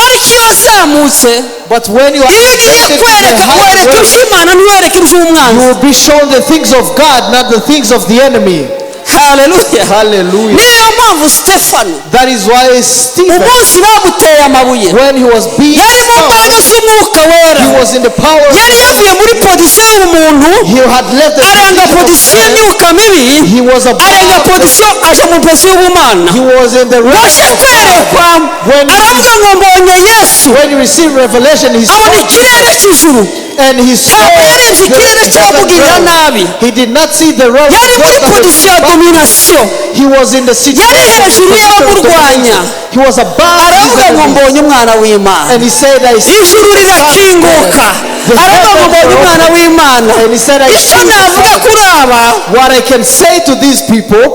ariko iyo wazamutse, But when you are iyo ugiye elevated to the kwereka higher wereka realm, iby'imana ntiwereke you iby'umwanzi. will be shown the things of God, not the things of the enemy. Haleluya. Hallelujah. niyo mpamvu Stefano That is why Stephen, umunsi bamuteye amabuye, when he was being yari mu mbaraga stoned, z'umwuka wera, he was in the power of yari yavuye muri pozisiyo y'ubumuntu, he had left the arenga position of pozisiyo man. y'imyuka mibi, He was arenga above them. pozisiyo aje mu pozisiyo y'ubumana. He was in the realm waje of kwerekwa, When aravuga ngo mbonye yesu, when you receive revelation, he abona saw ikirere cy'ijuru, and he saw ntabwo yarenze ikirere the cyamugirira realm. nabi, He did not see the realm. yari muri pozisiyo ya dominasiyo, He was in the situation. yari hejuru y'abamurwanya. He was above his aravuga ngo enemies. mbonye umwana w'imana, And he said, I see ijuru rirakinguka, aravuga ngo mbonye umwana w'imana. And he said, I icyo see navuga kuri aba, what I can say to these people,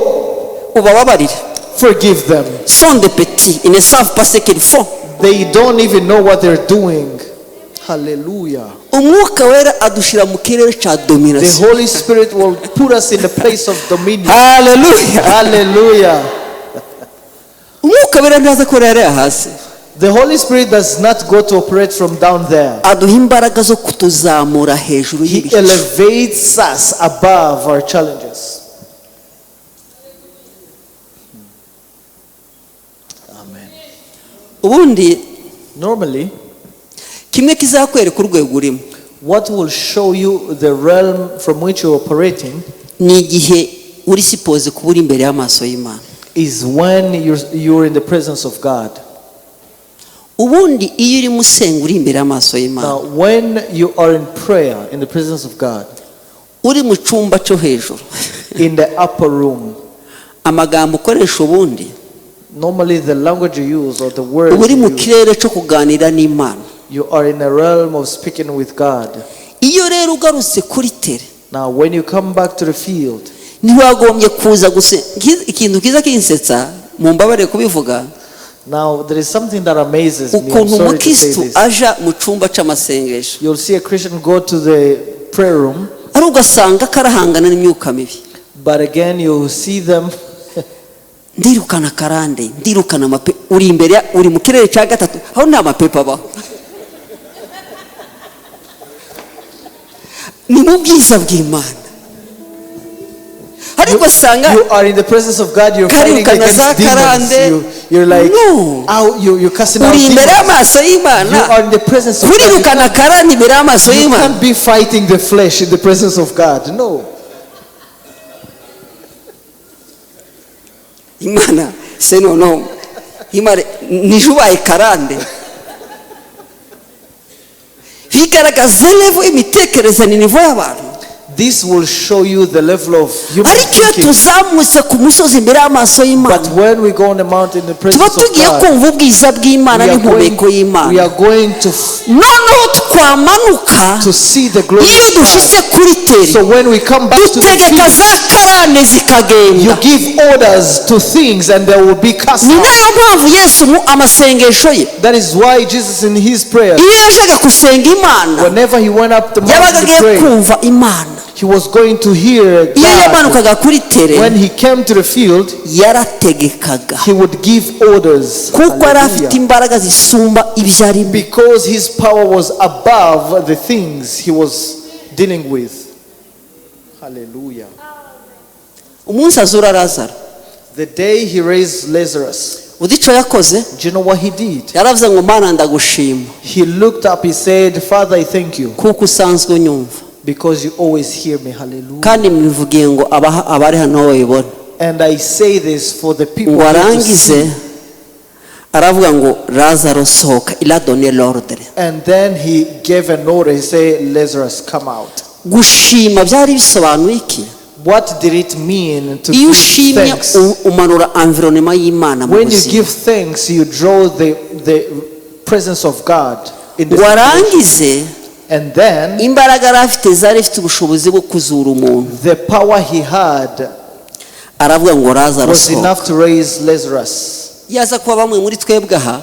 ubababarire, forgive them. sont des petits, ils ne savent pas ce qu'ils font. They don't even know what they're doing. Hallelujah. umwuka wera adushyira mu kirere cya The dominasiyo. Holy Spirit will put us in the place of dominion. haleluya. Hallelujah. umwuka wera ntaza akorera hasi, The Holy Spirit does not go to operate from down there. aduha imbaraga zo kutuzamura hejuru He y'ibicu. elevates us above our challenges. Amen. ubundi Normally, kimwe kizakwereka urwego urimo, what will show you the realm from which you're operating ni igihe uri suppose kuba uri imbere y'amaso y'Imana is when you're in the presence of God. ubundi iyo uri musenga uri imbere y'amaso y'Imana. Now when you are in prayer in the presence of God, uri mu cyumba cyo hejuru in the upper room, amagambo ukoresha ubundi normally the language you use or the words uri mu you use, kirere cyo kuganira n'Imana. you are in a realm of speaking with God. iyo rero ugarutse kuri tere, Now when you come back to the field, ntiwagombye kuza ikintu kiza kinsetsa mu mbabare kubivuga. now there is something that amazes me. I'm ukuntu sorry to say umukristu this. aja mu cyumba cy'amasengesho You'll see a Christian go to the prayer room, ari ugasanga karahangana n'imyuka mibi. but again you see them ndirukana karande, ndirukana amapepo. uri imbere, uri mu kirere cya gatatu, aho nta mapepo abaho. ni mu bwiza bw'Imana. ariko usanga you are in the presence of God, you're fighting karukana za against demons. karande. You're like, No. you're casting out uri imbere demons. y'amaso You y'Imana. are in the presence of God. kurirukana karande imbere y'amaso You y'Imana. can't be fighting the flesh in the presence of God. No. Imana se noneho Imana nijubaye karande bigaragaza level imitekerereze ni nivo y'abantu. This will show you the level of human ariko iyo thinking. tuzamutse ku musozi imbere y'amaso But y'Imana, when we go on the mountain in the tuba presence of tugiye God, kumva ubwiza bw'Imana we n'impumeko are y'Imana. going noneho twamanuka to see the glory iyo of God. dushitse kuri tere, So when we come back to the dutegeka field, za karande you zikagenda. give orders to things and they will be cast ni out. nayo mpamvu Yesu mu amasengesho ye, That is why Jesus in his prayer, iyo yajaga gusenga Imana, whenever he went up the yabaga mountain to agiye pray, kumva Imana. he was going to hear iyo God. yamanukaga kuri tere, When he came to the field, yarategekaga he would give orders. kuko yari afite Hallelujah. imbaraga zisumba ibyo arimo. Because his power was above the things he was dealing with. Hallelujah. umunsi azura Lazaro, The day he raised Lazarus, uzi icyo yakoze? do you know what he did? yaravuze ngo Mana ndagushima He looked up, he said, Father, I thank you kuko usanzwe unyumva, because you always hear me. Hallelujah. kandi mbivugiye ngo abari hano babibona. And I say this for the people ngo here to arangize see. aravuga ngo Lazaro sohoka, il a donné l'ordre. And then he gave an order. He said, Lazarus, come out. gushima byari bisobanuye iki? What did it mean to iyo give ushimye thanks? umanura environnement y'Imana mu When you buzima. give thanks, you draw the presence of God in the situation. warangize And then imbaraga yari afite zari ifite ubushobozi bwo kuzura umuntu. the power he had aravuga ngo Lazaro was sohoka. enough to raise Lazarus. yaza kuba bamwe muri twebwe aha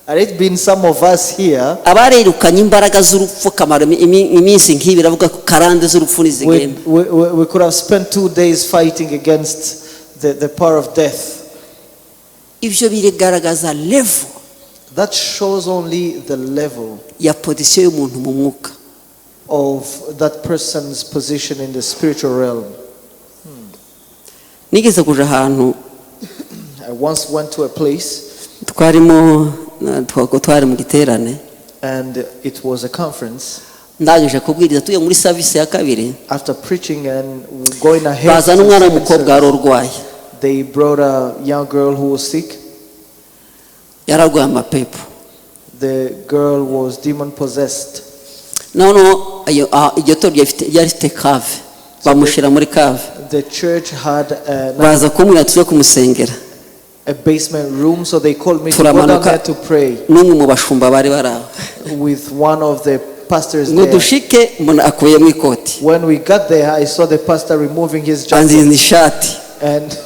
Had it been some of us here, abarirukanye imbaraga z'urupfu kamara iminsi nk'ibi ravuga ko karande z'urupfu nizigenda. we could have spent 2 days fighting against the power of death. ibyo bigaragaza level That shows only the level ya position y'umuntu mu mwuka. of that person's position in the spiritual realm. nigeze kuja ahantu I once went to a place twari mu giterane, and it was a conference. ndangije kubwiriza tuye muri service ya kabiri, After preaching and going ahead, bazana umwana w'umukobwa wari urwaye, they brought a young girl who was sick. yararwaye amapepo. The girl was demon possessed. noneho iryo torero ryari rifite cave, bamushyira muri cave, The church had baza kumwira tuje kumusengera. a basement room, so they called me to go down there to pray n'umwe mu bashumba bari baraho with one of the pastors ngo there. dushike umuntu akuyemo ikoti, When we got there, I saw the pastor removing his jacket anziza ishati, and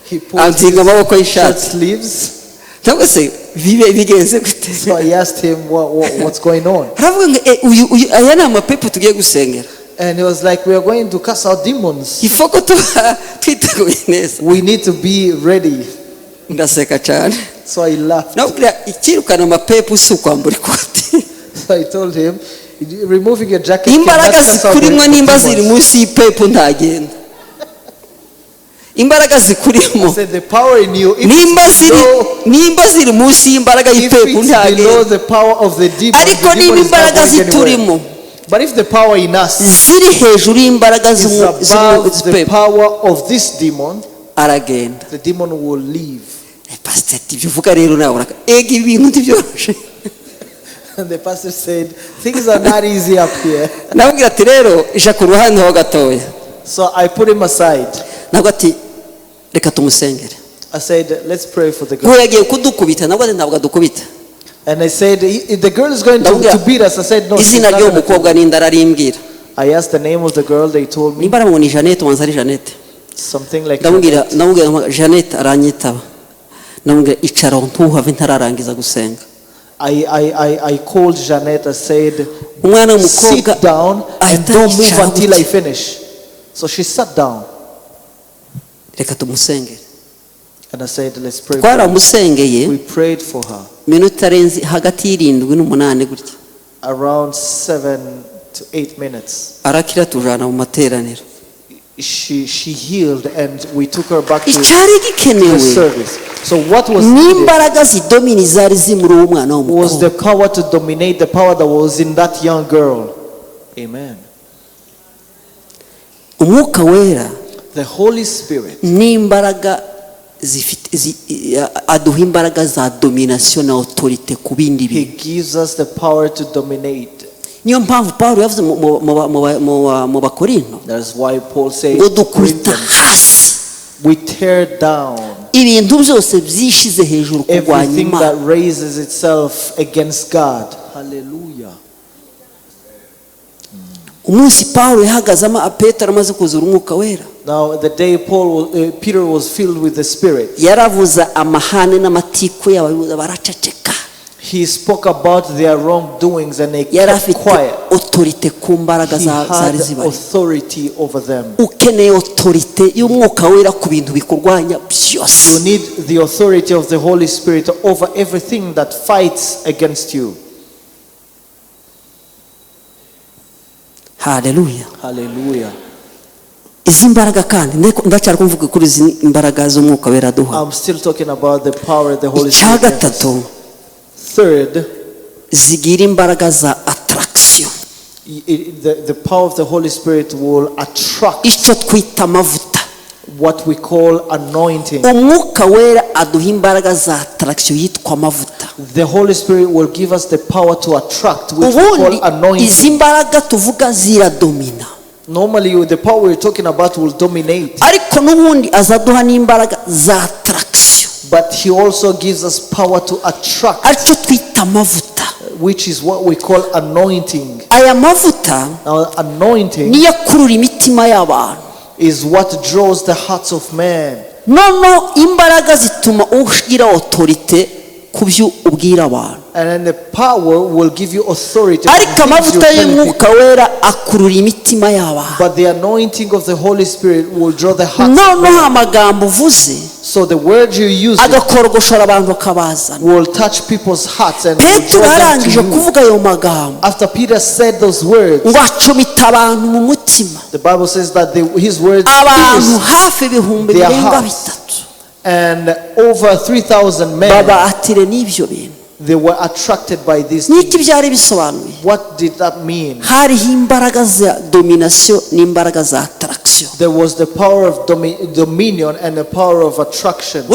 he pulled anzinga amaboko his shirt y'ishati. sleeves. cyangwa se bigenze gute? So I asked him what's going on, aravuga ngo aya ni amapepo tugiye gusengera, and he was like, "We are going to cast out demons. ifoko tuba twiteguye neza. We need to be ready." ndaseka cyane, So I laughed. nabwira ikirukana amapepo si ukwambura ikoti. So I told him, removing your jacket imbaraga cannot cast out zikurimo the nimba ziri demons. munsi y'ipepo ntagenda. imbaraga zikurimo I said, the power in you, if nimba ziri munsi y'imbaraga if y'ipepo it's below ntagenda. the power of the demon, ariko the niba demon is not imbaraga going anywhere. ziturimo But if the power in us ziri hejuru y'imbaraga is above the power of this demon, aragenda. the demon will leave. Pastor, ibyo uvuga rero nawe ega ibintu ntibyoroshe. And the pastor said, things are not easy up here. Nabwira ati rero isha ku ruhande ho gatoya. So I put him aside. Nabwo ati reka tumusengere. I said, let's pray for the girl. Yagiye kudukubita nabwo ntabwo adukubita. And I said, if the girl is going to beat us, I said, no. Izina ryo mukobwa n'indararimbwira. I asked the name of the girl, they told me. Nimbara ngo ni Jeanette, wanza ari Jeanette. Something like that. Ndamubwira Jeanette aranyitaba. Ndamubwira icara ntuhave ntararangiza gusenga. I called Jeanette, I said, sit down and don't move until I finish. So she sat down. Reka tumusengere. And I said, let's pray for her. We prayed for her. Around 7 to 8 minutes. She healed and we took her back to the service. So what was the power to dominate the power that was in that young girl. Amen. The Holy Spirit aduha imbaraga za domination na autorité ku bindi bintu. He gives us the power to dominate. Niyo mpamvu Paulo yavuze mu Bakorinto. That's why Paul says we tear down ibintu byose byishize hejuru kurwanya Imana. Everything that raises itself against God. Hallelujah. Umunsi Paulo yahagazamo Petero amaze kuzura umwuka wera. Now the day Peter was filled with the Spirit. Yaravuza amahane n'amatiku y'abayuda baraceceka. He spoke about their wrongdoings and they kept quiet. Autorité ku mbaraga zari zibari. Authority over them. Ukeneye autorité y'umwuka wera ku bintu bikurwanya byose. You need the authority of the Holy Spirit over everything that fights against you. Hallelujah. Hallelujah. Izimbaraga kandi ndacyari kumvuga kuri izi imbaraga z'umwuka wera duha. I'm still talking about the power of the Holy Spirit. Third, zigira imbaraga za attraction. The power of the Holy Spirit will attract icyo twita amavuta. What we call anointing. Umwuka wera aduha imbaraga za attraction yitwa amavuta. The Holy Spirit will give us the power to attract, which we call anointing. Izimbaraga tuvuga ziradomina. Normally the power we're talking about will dominate. Ariko nubundi azaduha n'imbaraga za attraction. But he also gives us power to attract, aricyo twita amavuta, which is what we call anointing. Aya mavuta, anointing, niyo kurura imitima y'abantu, is what draws the hearts of men. No imbaraga zituma ugira autorité kubyo ubwira abantu. And then the power will give you authority. Ariko amavuta y'umwuka wera akurura imitima y'abantu. But the anointing of the Holy Spirit will draw the hearts of men. Amagambo uvuze, so the word you use will touch people's hearts and will draw them to you. After Peter said those words, the Bible says that his words pierced their hearts. And over 3,000 men, they were attracted by this. What did that mean? There was the power of dominion and the power of attraction.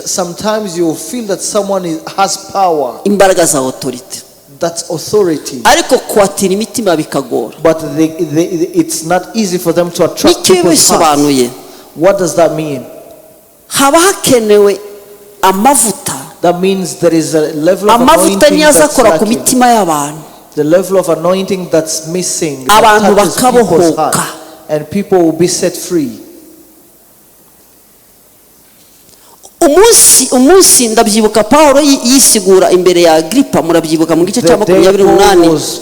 Sometimes you feel that someone has power. That's authority. But it's not easy for them to attract people's hearts. What does that mean? That means there is a level of anointing that's lacking. The level of anointing that's missing that touches people's heart, and people will be set free. Umunsi ndabyibuka Paulo yisigura imbere ya Agripa, murabyibuka mu gice cya 28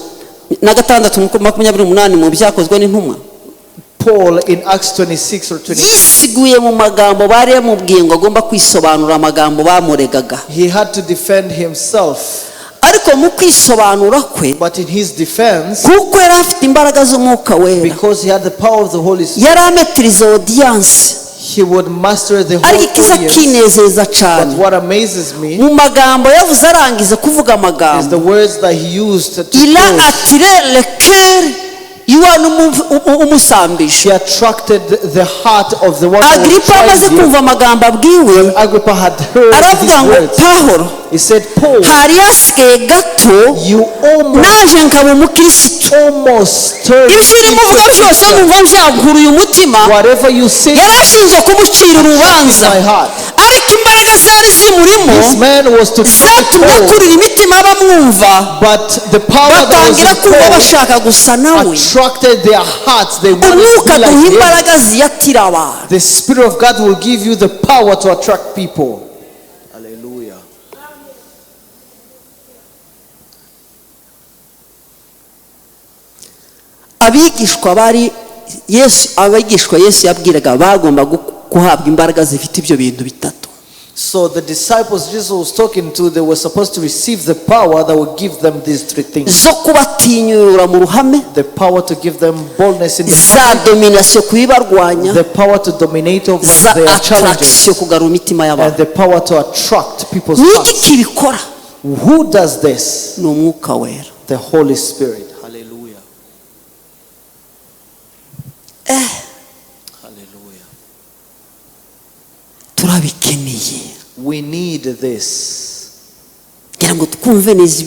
na 6:28 mu byakozwe n'intumwa. Paul in Acts 26 or 27. Yisiguye mu magambo bari yamubwiye ngo agomba kwisobanura amagambo bamuregaga. He had to defend himself. Ariko mu kwisobanura kwe, but in his defense, kuko yari afite imbaraga z'umwuka wera, because he had the power of the Holy Spirit, yari ametiriza audience. He would master the whole ariko ikiza kinezeza cyane. But what amazes me mu magambo yavuze arangiza kuvuga is amagambo, the words that he used to il a close. attiré le cœur He attracted the heart of the one who Agrippa amaze kumva amagambo abwiwe, Agrippa had heard aravuga ngo his words. Pawulo, He said, Paul, hari hasigaye gato you naje nkaba umukristo. almost turned ibyo urimo uvuga byose numva byankuruye umutima. whatever you say yarashinzwe kumucira urubanza, my heart. ariko imbaraga zari zimurimo This man was to zatumye akurira imitima bamwumva, but the power that batangira was kumva in Paul bashaka gusa nawe. attracted their hearts. They wanted to umwuka be like duha him. imbaraga ziyatira abantu. The Spirit of God will give you the power to attract people. Hallelujah. abigishwa Yesu yabwiraga bagomba guhabwa imbaraga zifite ibyo bintu bitatu. So the disciples Jesus was talking to, they were supposed to receive the power that would give them these three things. zo kubatinyura mu ruhame, The power to give them boldness in the za public, domination kubibarwanya, the power to dominate over za their attraction challenges, kugarura imitima and y'abantu. the power to attract people's Niki hearts. kibikora? Who does this? Ni umwuka wera. The Holy Spirit. Hallelujah. Hallelujah. Turabikeneye. We need this ngira ngo twumve neza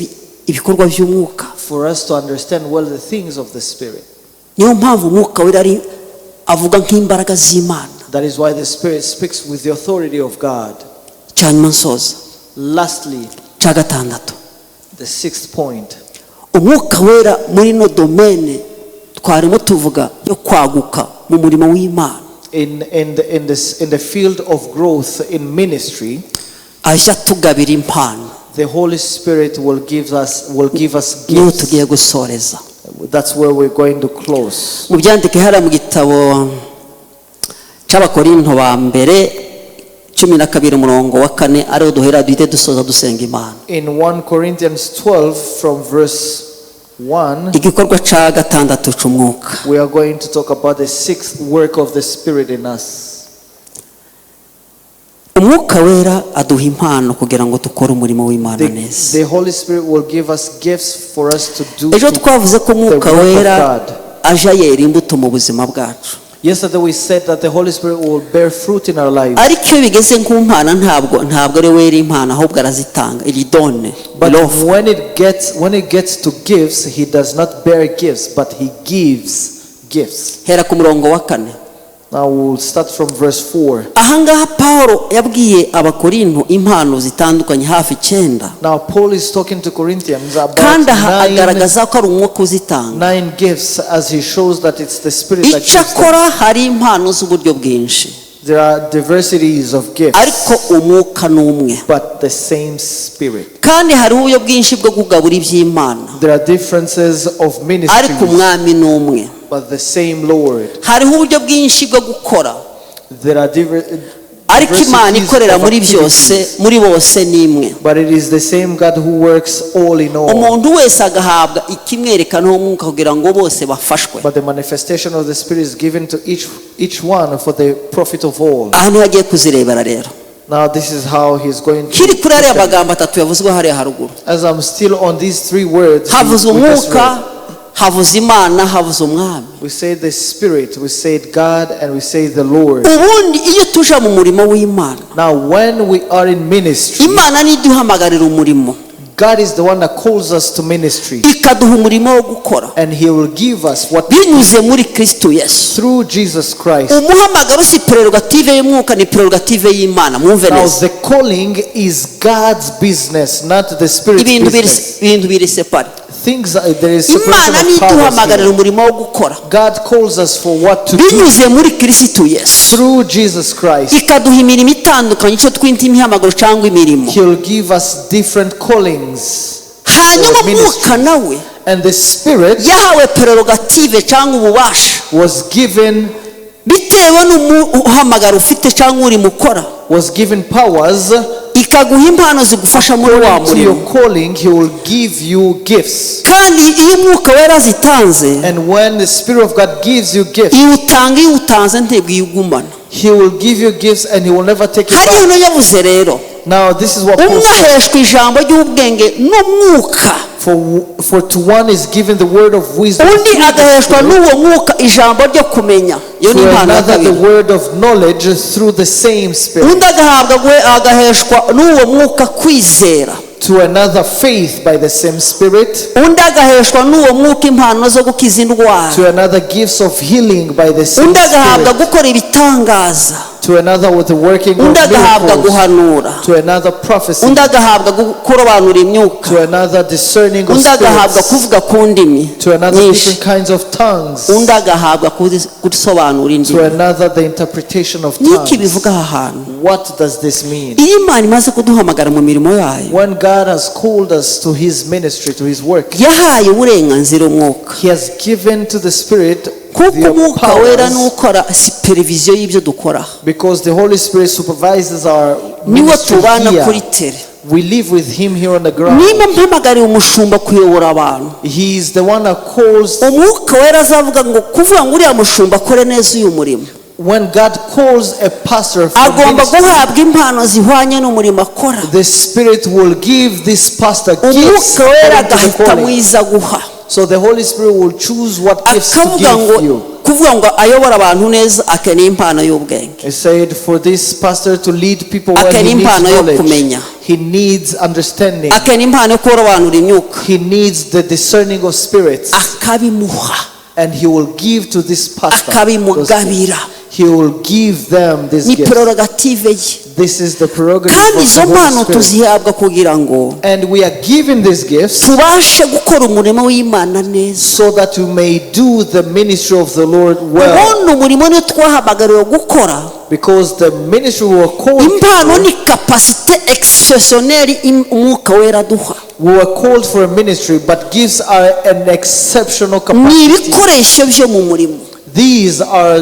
ibikorwa by'umwuka. for us to understand well the things of the Spirit. Niyo mpamvu umwuka wera ari avuga nk'imbaraga z'Imana. That is why the Spirit speaks with the authority of God. cyanyuma nsoza. Lastly, cya gatandatu, the sixth point. umwuka wera muri no domaine twarimo tuvuga yo kwaguka mu murimo w'Imana. In the field of growth in ministry, ajya tugabira impano. the Holy Spirit will give us niyo gifts. tugiye gusoreza. That's where we're going to close. mu byandike hara mu gitabo cy'abakorinto ba mbere 12:4 ariho duhera duhite dusoza dusenga Imana. In 1 Corinthians 12 from verse 1, igikorwa cya gatandatu cy'umwuka. we are going to talk about the sixth work of the Spirit in us. umwuka wera aduha impano kugira ngo dukore umurimo w'Imana neza. The Holy Spirit will give us gifts for us to do ejo twavuze ko umwuka wera aje yera imbuto mu buzima bwacu. Yesterday we said that the Holy Spirit will bear fruit in our lives. ariko iyo bigeze ku mpano ntabwo ari wera impano ahubwo arazitanga. iridone. But when it gets to gifts, he does not bear gifts, but he gives gifts. hera ku murongo wa 4. Now we'll start from verse 4. ahangaha Pawulo yabwiye abakorinto impano zitandukanye hafi 9. Now Paul is talking to Corinthians about kandi agaragaza ko ari umwuka uzitanga. 9 gifts, as he shows that it's the Spirit that gives them. icyakora hari impano z'uburyo bwinshi. There are diversities of gifts, ariko umwuka ni umwe. but the same Spirit. kandi hari uburyo bwinshi bwo kugabura iby'Imana. There are differences of ariko ministries, umwami ni umwe. but the same Lord. hariho uburyo bwinshi bwo gukora, There are ariko Imana diversities ikorera of muri byose activities, muri bose ni imwe. but it is the same God who works all in all. umuntu wese agahabwa ikimwerekana umwuka kugira ngo bose bafashwe. But the manifestation of the Spirit is given to each one for the profit of all. ahantu hagiye kuzirebera rero. Now this is how he's going to kiri kuri ariya put them. magambo atatu yavuzwe hariya haruguru. As I'm still on these three words, havuze we just umwuka, read. havuze Imana, havuze umwami. We say the Spirit, we say God, and we say the Lord. ubundi iyo tuje mu murimo w'Imana, Now when we are in ministry, Imana ni iduhamagarira umurimo, God is the one that calls us to ministry, ikaduha umurimo wo gukora and he will give us what binyuze muri Kristo Yesu. through Jesus Christ. umuhamagaro si prerogative y'umwuka, ni prerogative y'Imana. mwumve Now neza. the calling is God's business, not the Spirit's business. ibintu biri separe. There is Imana ni separation of powers iduhamagarira here. umurimo wo gukora God calls us for what to do binyuze muri Kristo Yesu, through Jesus Christ. ikaduha imirimo itandukanye, icyo twita imihamagaro cyangwa imirimo. He'll give us different callings. hanyuma umwuka nawe And the Spirit yahawe prerogative cyangwa ububasha was given bitewe n'umuhamagaro ufite cyangwa uri mukora, powers. ikaguha impano zigufasha muri wa According to your murimo. calling, he will give you gifts. kandi iyo umwuka wera zitanze, And when the Spirit of God gives you gifts, iyo utanze ntibwo iyigumana. He will give you gifts and he will never take it hari back. hano yavuze rero Now this is what Paul umwe said. aheshwa ijambo ry'ubwenge n'umwuka, For to one is given the word of wisdom, undi agaheshwa n'uwo mwuka ijambo ryo kumenya. Iyo ni to impano ya another the kabiri. word of knowledge through the same Spirit, undi agaheshwa n'uwo mwuka kwizera, to another faith by the same Spirit, undi agaheshwa n'uwo mwuka impano zo gukiza indwara, to another gifts of healing by the same undi agahabwa Spirit, gukora ibitangaza, to another with the working of undi agahabwa miracles, guhanura, to another prophecy, undi agahabwa kurobanura imyuka, to another discerning of undi agahabwa spirits, kuvuga ku ndimi to another nyinshi, different kinds of tongues, undi agahabwa gusobanura to indimi. another the interpretation of Niki tongues. bivuga aha hantu? What does this mean? Iyo Imana imaze kuduhamagara mu mirimo yayo, When God has called us to his ministry, to his work, yahaye uburenganzira umwuka, he has given to the Spirit kuko the umwuka wera powers, n'ukora supervision y'ibyo dukora, because the Holy Spirit supervises our niwe ministry tubana kuri here. tere. We live with him here on the ground. Niba mpamagariye umushumba kuyobora abantu, He is the one that calls. umwuka wera azavuga ngo kuvuga ngo uriya mushumba akore neza uyu murimo, When God calls a pastor for agomba ministry, guhabwa impano zihwanye n'umurimo akora. the Spirit will give this pastor gifts Umwuka wera according to the agahita calling. mwiza guha, So the Holy Spirit will choose what gifts to akavuga ngo give you. kuvuga ngo ayobora abantu neza akeneye impano y'ubwenge, He said for this pastor to lead people well, akeneye he needs impano yo knowledge. kumenya, He needs understanding. akeneye impano yo kurobanura imyuka, He needs the discerning of spirits. akabimuha, And he will give to this pastor. akabimugabira. He will give them this Ni gift. prerogative ye. This is the prerogative Kandi of izo the Holy mpano Spirit. tuzihabwa kugira ngo And we are given these gifts tubashe gukora umurimo w'Imana neza. so that you may do the ministry of the Lord well. Ubundi umurimo niyo twahamagariwe gukora. Because the ministry we were called Impano for, ni capacité exceptionnelle umwuka wera duha. we were called for a ministry, but gifts are an exceptional Ni capacity. ibikoresho byo mu murimo. These are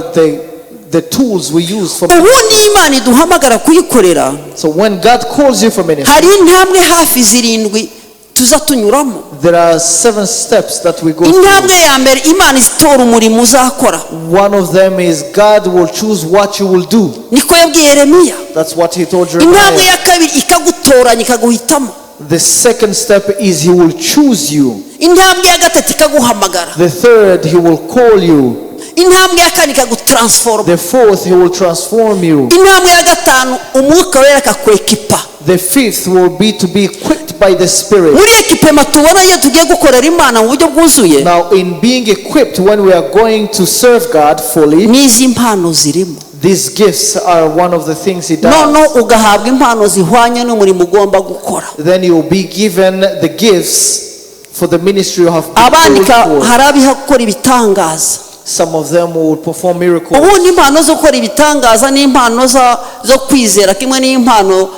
the tools we use for Ubundi ministry. Imana iduhamagara kuyikorera, So when God calls you for ministry, hari intambwe hafi zirindwi tuza tunyuramo. there are 7 steps that we go Intambwe through. ya mbere, Imana izitora umurimo uzakora. One of them is God will choose what you will do. Niko yabwiye Yeremiya. That's what he told Intambwe Jeremiah. ya kabiri, ikagutoranya ikaguhitamo. The second step is he will choose you. Intambwe ya gatatu, ikaguhamagara. The third, he will call you. Intambwe ya kane, ikagutransforma. The fourth, he will transform you. Intambwe ya gatanu, umwuka wera akakwekipa. The fifth will be to be equipped by the Spirit. Muri ekipema tubona iyo tugiye gukorera Imana mu buryo bwuzuye, Now, in being equipped when we are going to serve God fully, n'izi mpano zirimo. these gifts are one of the things he does. Noneho ugahabwa impano zihwanye n'umurimo ugomba gukora. Then you will be given the gifts for the ministry you have been Abandi called for. hari abiha gukora ibitangaza. Some of them will perform miracles. Ubundi impano zo gukora ibitangaza n'impano zo kwizera kimwe n'impano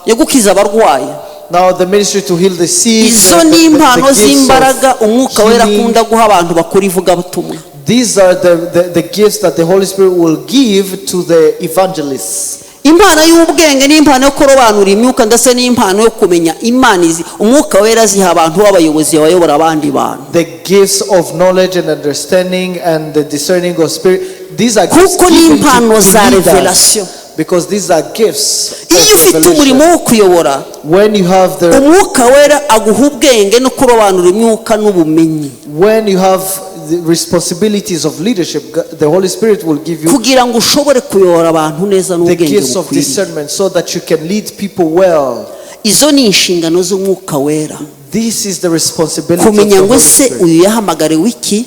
yo gukiza abarwayi. Now the ministry to heal the sick, Izo and ni impano the gifts z'imbaraga of umwuka wera healing. akunda guha abantu bakora ivugabutumwa. These are the gifts that the Holy Spirit will give to the evangelists. Impano y'ubwenge n'impano yo kurobanura imyuka ndetse n'impano yo kumenya Imana izi umwuka wera ziha abantu b'abayobozi bayobora abandi bantu. The gifts of knowledge and understanding and the discerning of spirit. These are gifts Kuko ni given impano za to leaders, revelation. because these are gifts Iyo of ufite umurimo revelation. wo kuyobora, When you have umwuka wera aguha ubwenge no kurobanura imyuka n'ubumenyi when you have the responsibilities of leadership, the Holy Spirit will give you kugira ngo ushobore kuyobora abantu neza the n'ubwenge gifts of bukwiriye. discernment so that you can lead people well. Izo ni inshingano z'umwuka wera. This is the responsibility of Kumenya the ngo Holy se Spirit. uyu yahamagariwe iki,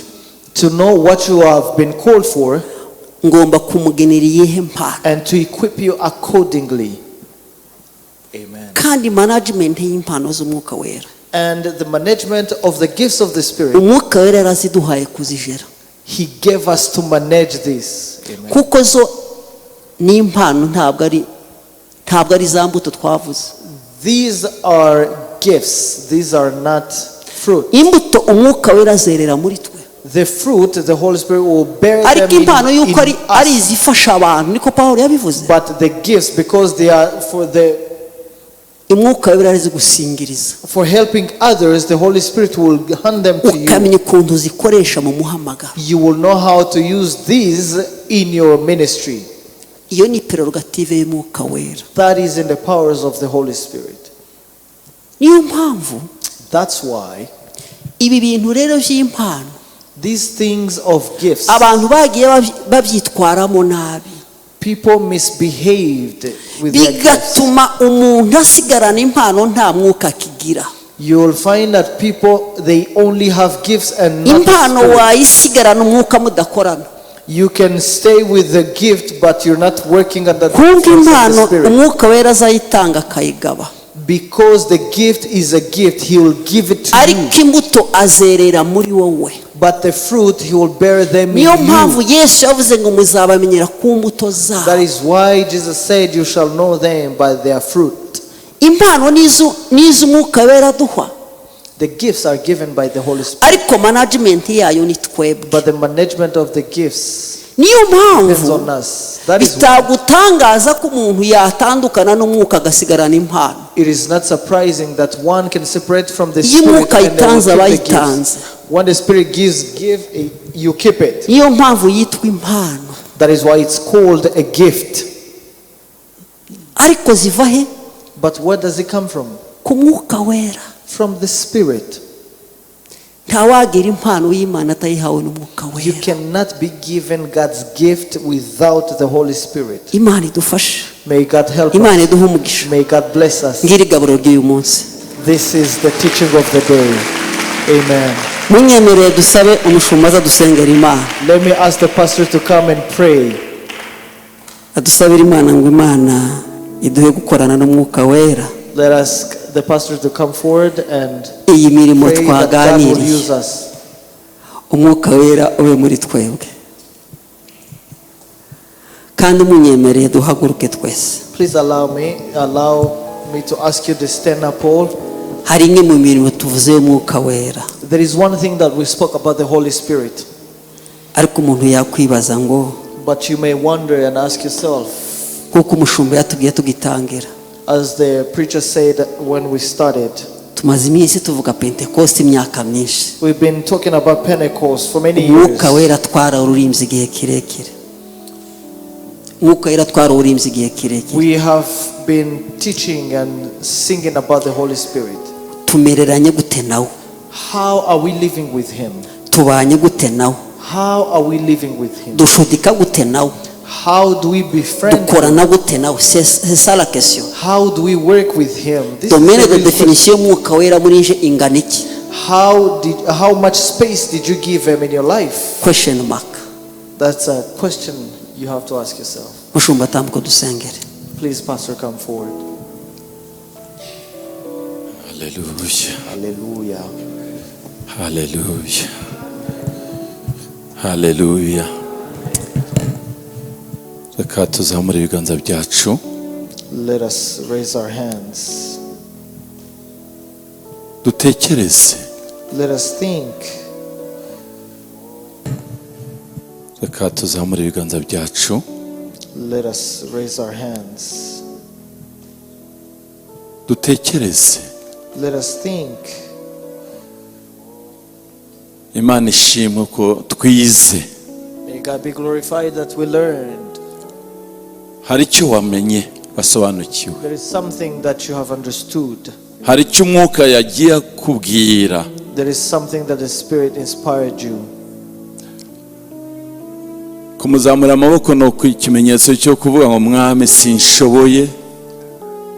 To know what you have been called for ngomba kumugenera iyihe mpano. and to equip you accordingly. Amen. Kandi management y'impano z'umwuka wera, And the management of the gifts of the Spirit, umwuka wera yaraziduhaye kuzijera. He gave us to manage this. Amen. Kuko zo ni impano, ntabwo ari za mbuto twavuze. These are gifts. These are not fruit. Imbuto umwuka wera zerera muri twe, The fruit, the Holy Spirit will bear them ariko impano in yuko ari us. izifasha abantu, niko Pawulo yabivuze. But the gifts, because they are for the umwuka wera arize gusingiriza. For helping others, the Holy Spirit will hand them to you. Ukamenya ukuntu zikoresha mu muhamagaro. You will know how to use these in your ministry. Iyo ni prerogative y'umwuka wera. That is in the powers of the Holy Spirit. Niyo mpamvu, that's why ibi bintu rero by'impano, these things of gifts, abantu bagiye babyitwaramo nabi. People misbehaved with their gifts. Bigatuma umuntu asigarana impano nta mwuka akigira. You will find that people, they only have gifts and not impano wayisigarana umwuka mudakorana. You can stay with the gift, but you're not working under the Spirit. Umwuka wera azayitanga akayigaba. Because the gift is a gift, He will give it to you. Ariko imbuto azerera muri wowe. But the fruit, He will bear them in Niyo you. mpamvu Yesu yavuze ngo muzabamenyera ku mbuto zabo. That is why Jesus said, you shall know them by their fruit. Impano nizo umwuka wera aduha. The gifts are given by the Holy Spirit. Ariko management yayo ni twebwe. But the management of the gifts niyo depends mpamvu on us. That is bitagutangaza ko umuntu yatandukana n'umwuka agasigarana impano. It is not surprising that one can separate from the Spirit and then keep the gifts. When the Spirit gives, you keep it. Niyo mpamvu yitwa impano. That is why it's called a gift. Ariko ziva he? But where does it come from? Ku mwuka wera. From the Spirit. Ntawagira impano y'Imana atayihawe n'umwuka wera. You cannot be given God's gift without the Holy Spirit. Imana idufashe. May God help Imana us. iduhe umugisha. May God bless us. Ngiri gaburo ry'uyu munsi. This is the teaching of the day. Amen. Munyemerere dusabe umushumba azadusengera Imana. Let me ask the pastor to come and pray. Adusabira Imana ngo Imana iduhe gukorana n'umwuka wera. Let us the pastor to come forward and iyi mirimo pray that God will twaganiriye use us. umwuka wera ube muri twebwe kandi munyemereye duhaguruke twese. Please allow me to ask you to stand up all. Hari imwe mu mirimo tuvuze umwuka wera. There is one thing that we spoke about the Holy Spirit. Ariko umuntu yakwibaza ngo, but you may wonder and ask yourself, kuko umushumba yatubwiye tugitangira, as the preacher said when we started, tumaze iminsi tuvuga Pentecost imyaka myinshi. We've been talking about Pentecost for many years. Umwuka wera twararurimbye igihe kirekire. Umwuka wera twararurimbye igihe kirekire. We have been teaching and singing about the Holy Spirit. Tumereranye gute nawe? How are we living with Him? Tubanye gute nawe? How are we living with Him? Dushudika gute nawe? How do we befriend Dukorana gute nawe? C'est ça la question. How do we work with Him? Domaine de définition y'umwuka wera muri nje ingana iki? How much space did you give Him in your life? Question mark. That's a question you have to ask yourself. Mushumba tamko dusengere. Please, Pastor, come forward. Hallelujah. Hallelujah. Hallelujah. Hallelujah. Reka tuzamure ibiganza byacu. Let us raise our hands. Dutekereze. Let us think. Reka tuzamure ibiganza byacu. Let us raise our hands. Dutekereze. Let us think. Imana ishimwe ko twize. May God be glorified that we learned. Hari icyo wamenye wasobanukiwe. There is something that you have understood. Hari icyo umwuka yagiye kubwira. There is something that the Spirit inspired you. Kumuzamura amaboko no ikimenyetso cyo kuvuga ngo mwami sinshoboye.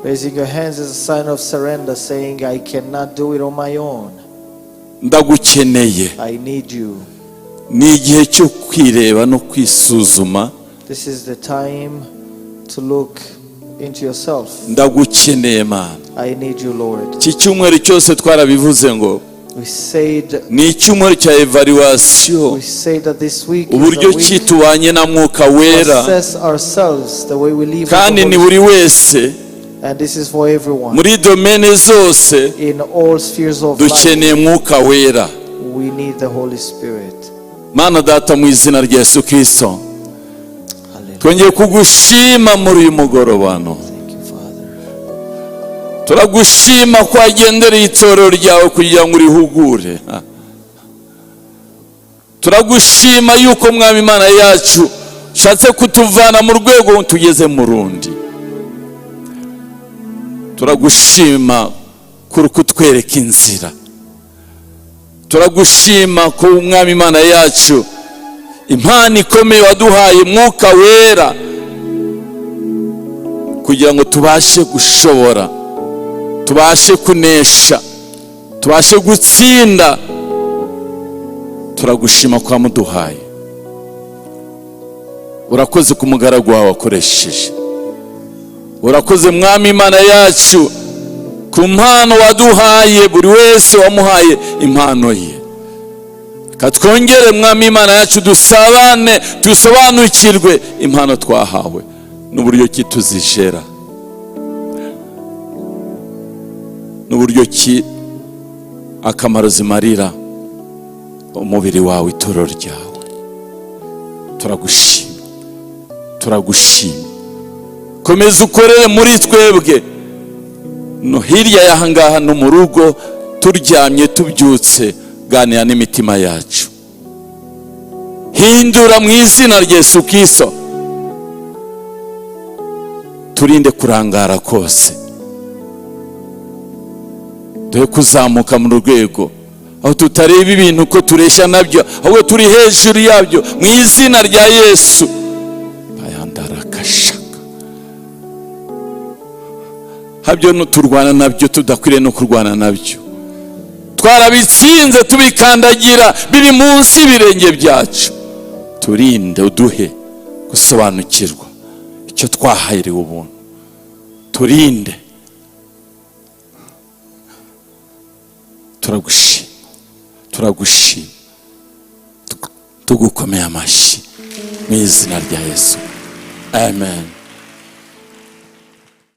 Raising your hands is a sign of surrender, saying, I cannot do it on my own. Ndagukeneye. I need you. Ni igihe cyo kwireba no kwisuzuma. This is the time to look into yourself. Ndagukeneye Mana. I need you, Lord. Iki cyumweru cyose twarabivuze ngo We said ni icyumweru cya evaluation. We say that this week uburyo ki tubanye na mwuka wera. Assess ourselves the way we live. Kandi ni buri wese. And this is for everyone. Muri domaine zose in all spheres of life. Dukeneye mwuka wera. We need the Holy Spirit. Mana data mu izina rya Yesu Kristo. Twongeye kugushima muri uyu mugoroba no. turagushima ko wagendereye itorero ryawe kugira ngo urihugure. Turagushima yuko mwami Imana yacu ushatse kutuvana mu rwego tugeze mu rundi. Turagushima kuri kutwereka inzira. Turagushima ko umwami Imana yacu impano ikomeye waduhaye Mwuka Wera kugira ngo tubashe gushobora, tubashe kunesha, tubashe gutsinda. Turagushima ko wamuduhaye. Urakoze ku mugaragu wawe wakoresheje. Urakoze mwami Imana yacu ku mpano waduhaye, buri wese wamuhaye impano ye. Katwongere mwami Imana yacu dusabane, dusobanukirwe impano twahawe n'uburyo ki tuzishera, n'uburyo ki akamaro zimarira umubiri wawe, itorero ryawe. Turagushima, turagushima. Komeza ukorere muri twebwe no hirya y'ahangaha no mu rugo, turyamye tubyutse, ganira n'imitima yacu. Hindura mu izina rya Yesu Kristo. Turinde kurangara kose, duhe kuzamuka mu rwego aho tutareba ibintu ko tureshya nabyo, ahubwo turi hejuru yabyo mu izina rya Yesu. Bayandarakashaka habyo no turwana nabyo tudakwiriye no kurwana nabyo. Twarabitsinze tubikandagira biri munsi y'ibirenge byacu. Turinde uduhe gusobanukirwa icyo twahayiriwe ubuntu. Turinde. Turagushima, turagushima, tugukomeye amashyi mu izina rya Yesu. Amen.